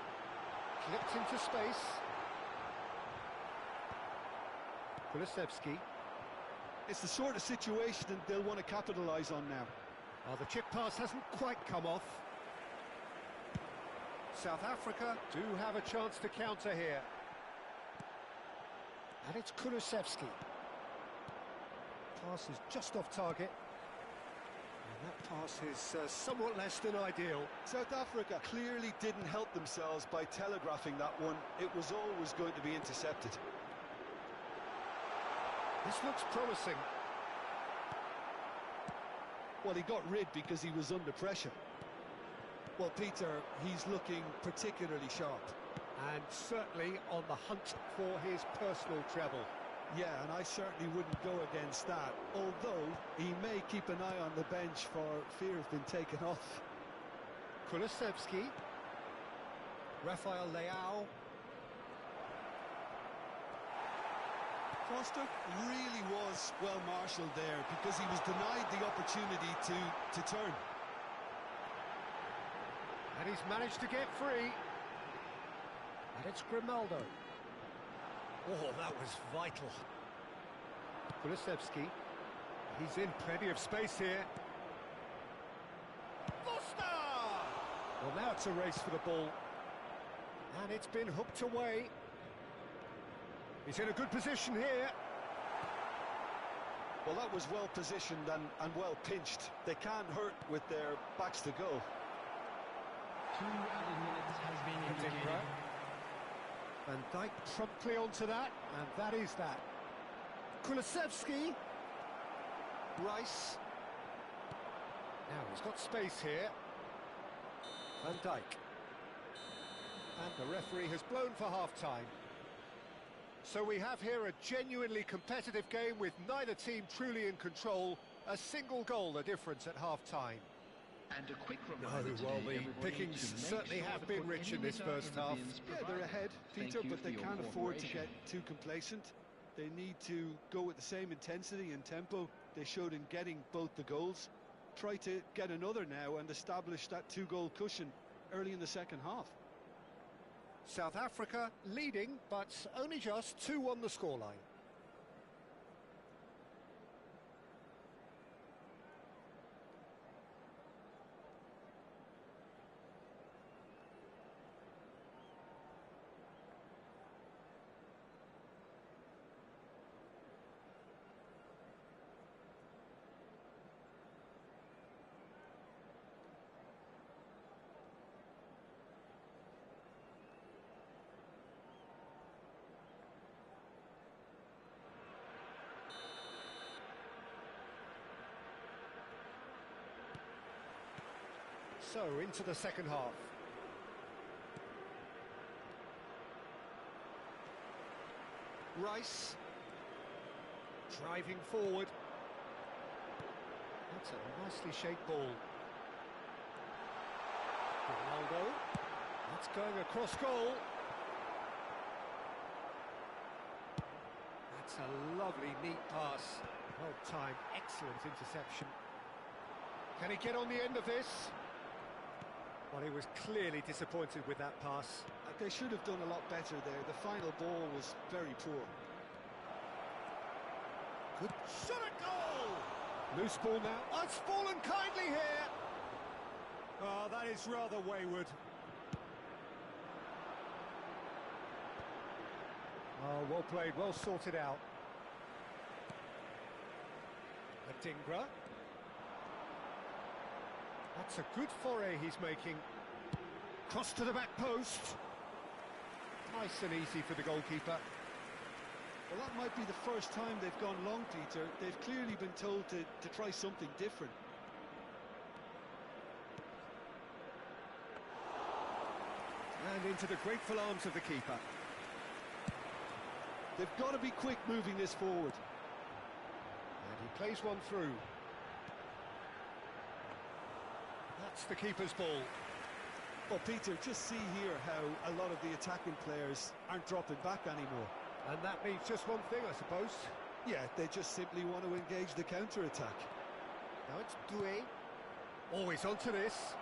Flipped into space. Kulusevski. It's the sort of situation that they'll want to capitalise on now. Oh, the chip pass hasn't quite come off. South Africa do have a chance to counter here. And it's Kulusevski. Pass is just off target. And that pass is somewhat less than ideal. South Africa clearly didn't help themselves by telegraphing that one. It was always going to be intercepted. This looks promising. Well, he got rid because he was under pressure. Well, Peter, he's looking particularly sharp. And certainly on the hunt for his personal treble. Yeah, and I certainly wouldn't go against that, although he may keep an eye on the bench for fear of being taken off. Kulusevski. Rafael Leao. Foster really was well marshalled there because he was denied the opportunity to turn. And he's managed to get free. And it's Grimaldo. Oh, that was vital. Kulusevski. He's in plenty of space here. Foster! Well, now it's a race for the ball. And it's been hooked away. He's in a good position here. Well, that was well positioned and well pinched. They can't hurt with their backs to goal. 2 added minutes has been indicated. Van Dijk promptly onto that, and that is that. Kulusevski. Rice. Now he's got space here. Van Dijk. And the referee has blown for half-time. So we have here a genuinely competitive game with neither team truly in control. A single goal the difference at half-time. And a quick reminder today, well, the everybody, pickings to make certainly sure have to been put rich in any this litter first in the half. bins Yeah, they're provided. ahead, Thank Peter, you but for they your can't afford to cooperation. get too complacent. They need to go with the same intensity and tempo they showed in getting both the goals. Try to get another now and establish that 2-goal cushion early in the second half. South Africa leading, but only just 2-1 the scoreline. So, into the second half. Rice. Driving forward. That's a nicely shaped ball. Ronaldo. That's going across goal. That's a lovely, neat pass. Well timed, excellent interception. Can he get on the end of this? Well, he was clearly disappointed with that pass. They should have done a lot better there. The final ball was very poor. Good shot at goal! Loose ball now. Oh, it's fallen kindly here! Oh, that is rather wayward. Oh, well played, well sorted out. Adingra. That's a good foray he's making. Cross to the back post. Nice and easy for the goalkeeper. Well, that might be the first time they've gone long, Peter. They've clearly been told to try something different. And into the grateful arms of the keeper. They've got to be quick moving this forward. And he plays one through. That's the keeper's ball. Well, Peter, just see here how a lot of the attacking players aren't dropping back anymore. And that means just one thing, I suppose. Yeah, they just simply want to engage the counter-attack. Now it's Doué. Always onto this.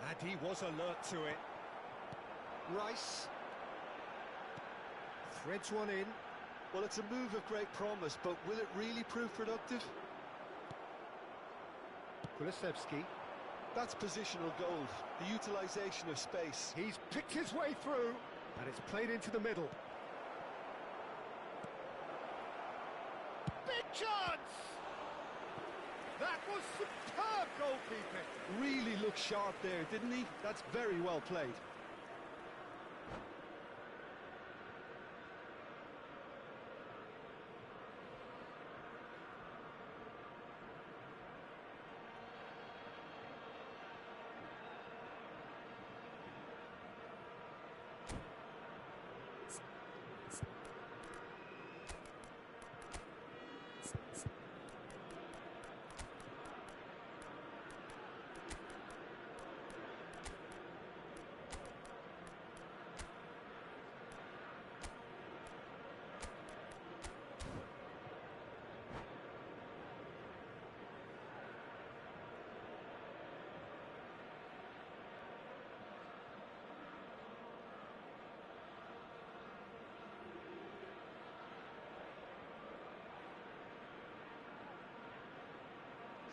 And he was alert to it. Rice. Threads one in. Well, it's a move of great promise, but will it really prove productive? Kulusevski. That's positional gold, the utilisation of space. He's picked his way through, and it's played into the middle. Big chance! That was superb goalkeeping. Really looked sharp there, didn't he? That's very well played.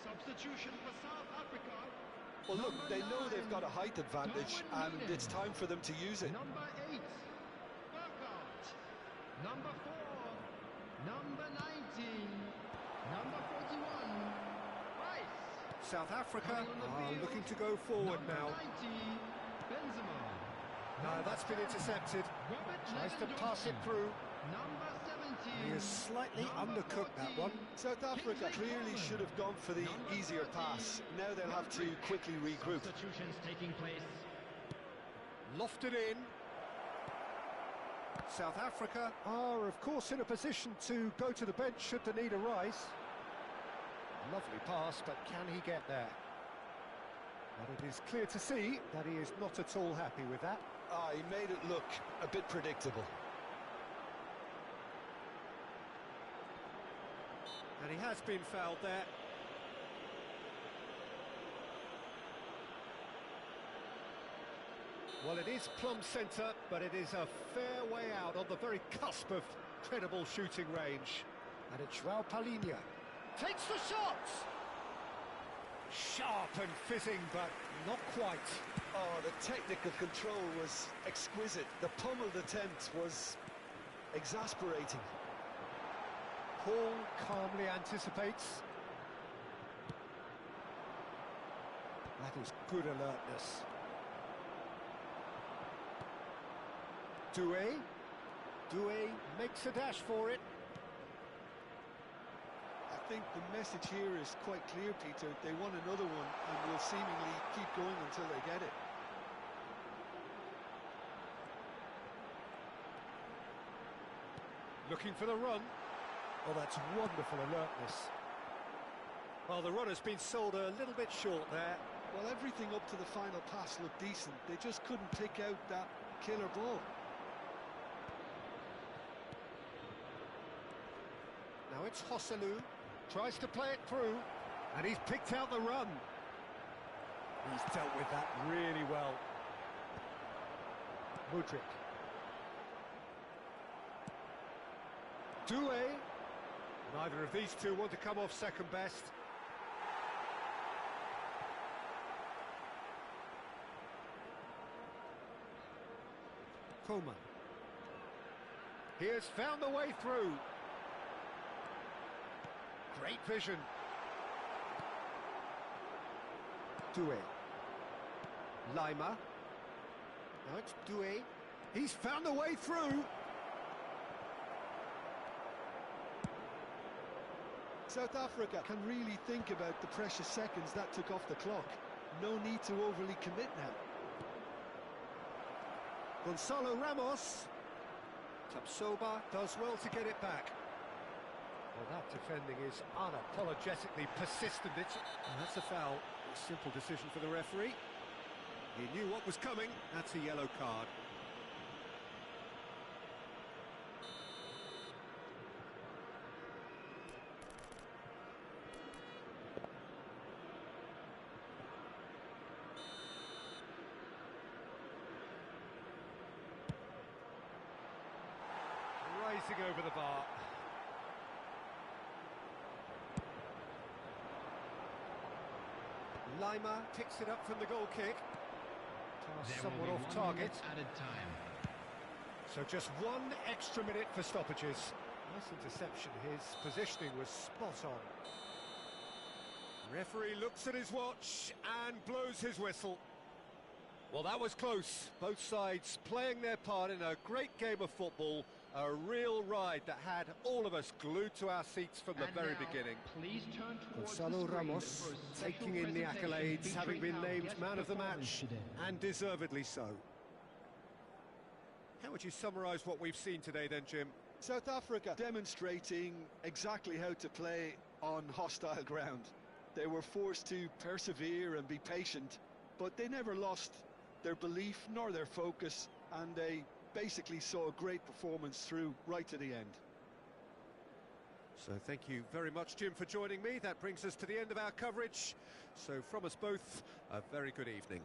Substitution for South Africa. Well, look, they know they've got a height advantage, and it's time for them to use it. Number 8, Burkhardt. Number 4, number 19, number 41, Rice. South Africa Coming on the are field, looking to go forward number now. 90, Benzema. No, that's been intercepted. Robert Tries to pass it through. Number 17. He has slightly number undercooked that 14. one. South Africa clearly should have gone for the easier pass. Now they'll have to quickly regroup. Substitutions taking place. Lofted in. South Africa are, of course, in a position to go to the bench should the need arise. Lovely pass, but can he get there? But it is clear to see that he is not at all happy with that. He made it look a bit predictable. And he has been fouled there. Well, it is plumb centre, but it is a fair way out on the very cusp of credible shooting range. And it's João Palhinha. Takes the shot! Sharp and fizzing, but not quite. Oh, the technical control was exquisite. The pummeled attempt was exasperating. Paul calmly anticipates. That is good alertness. Doué makes a dash for it. I think the message here is quite clear, Peter. They want another one and will seemingly keep going until they get it. Looking for the run. Oh, that's wonderful alertness. Well, the run has been sold a little bit short there. Well, everything up to the final pass looked decent. They just couldn't pick out that killer ball. Now it's Hosselu, tries to play it through, and he's picked out the run. He's dealt with that really well. Mudryk. Doué. Neither of these two want to come off second best. Coman. He has found the way through. Great vision. Doué. Lima. Now it's Doué. He's found a way through. South Africa can really think about the precious seconds that took off the clock. No need to overly commit now. Gonzalo Ramos. Tapsoba does well to get it back. Well, that defending is unapologetically persistent. That's a foul. A simple decision for the referee. He knew what was coming. That's a yellow card. Rising over the bar. Lima picks it up from the goal kick. Somewhat off target. Added time. So just one extra minute for stoppages. Nice interception. His positioning was spot on. Referee looks at his watch and blows his whistle. Well, that was close. Both sides playing their part in a great game of football. A real ride that had all of us glued to our seats from the very beginning. Please turn towards Gonzalo Ramos taking in the accolades, having been named man of the match, and deservedly so. How would you summarise what we've seen today then, Jim? South Africa demonstrating exactly how to play on hostile ground. They were forced to persevere and be patient, but they never lost their belief nor their focus, and they basically saw a great performance through right to the end. So thank you very much, Jim, for joining me. That brings us to the end of our coverage. So from us both, a very good evening.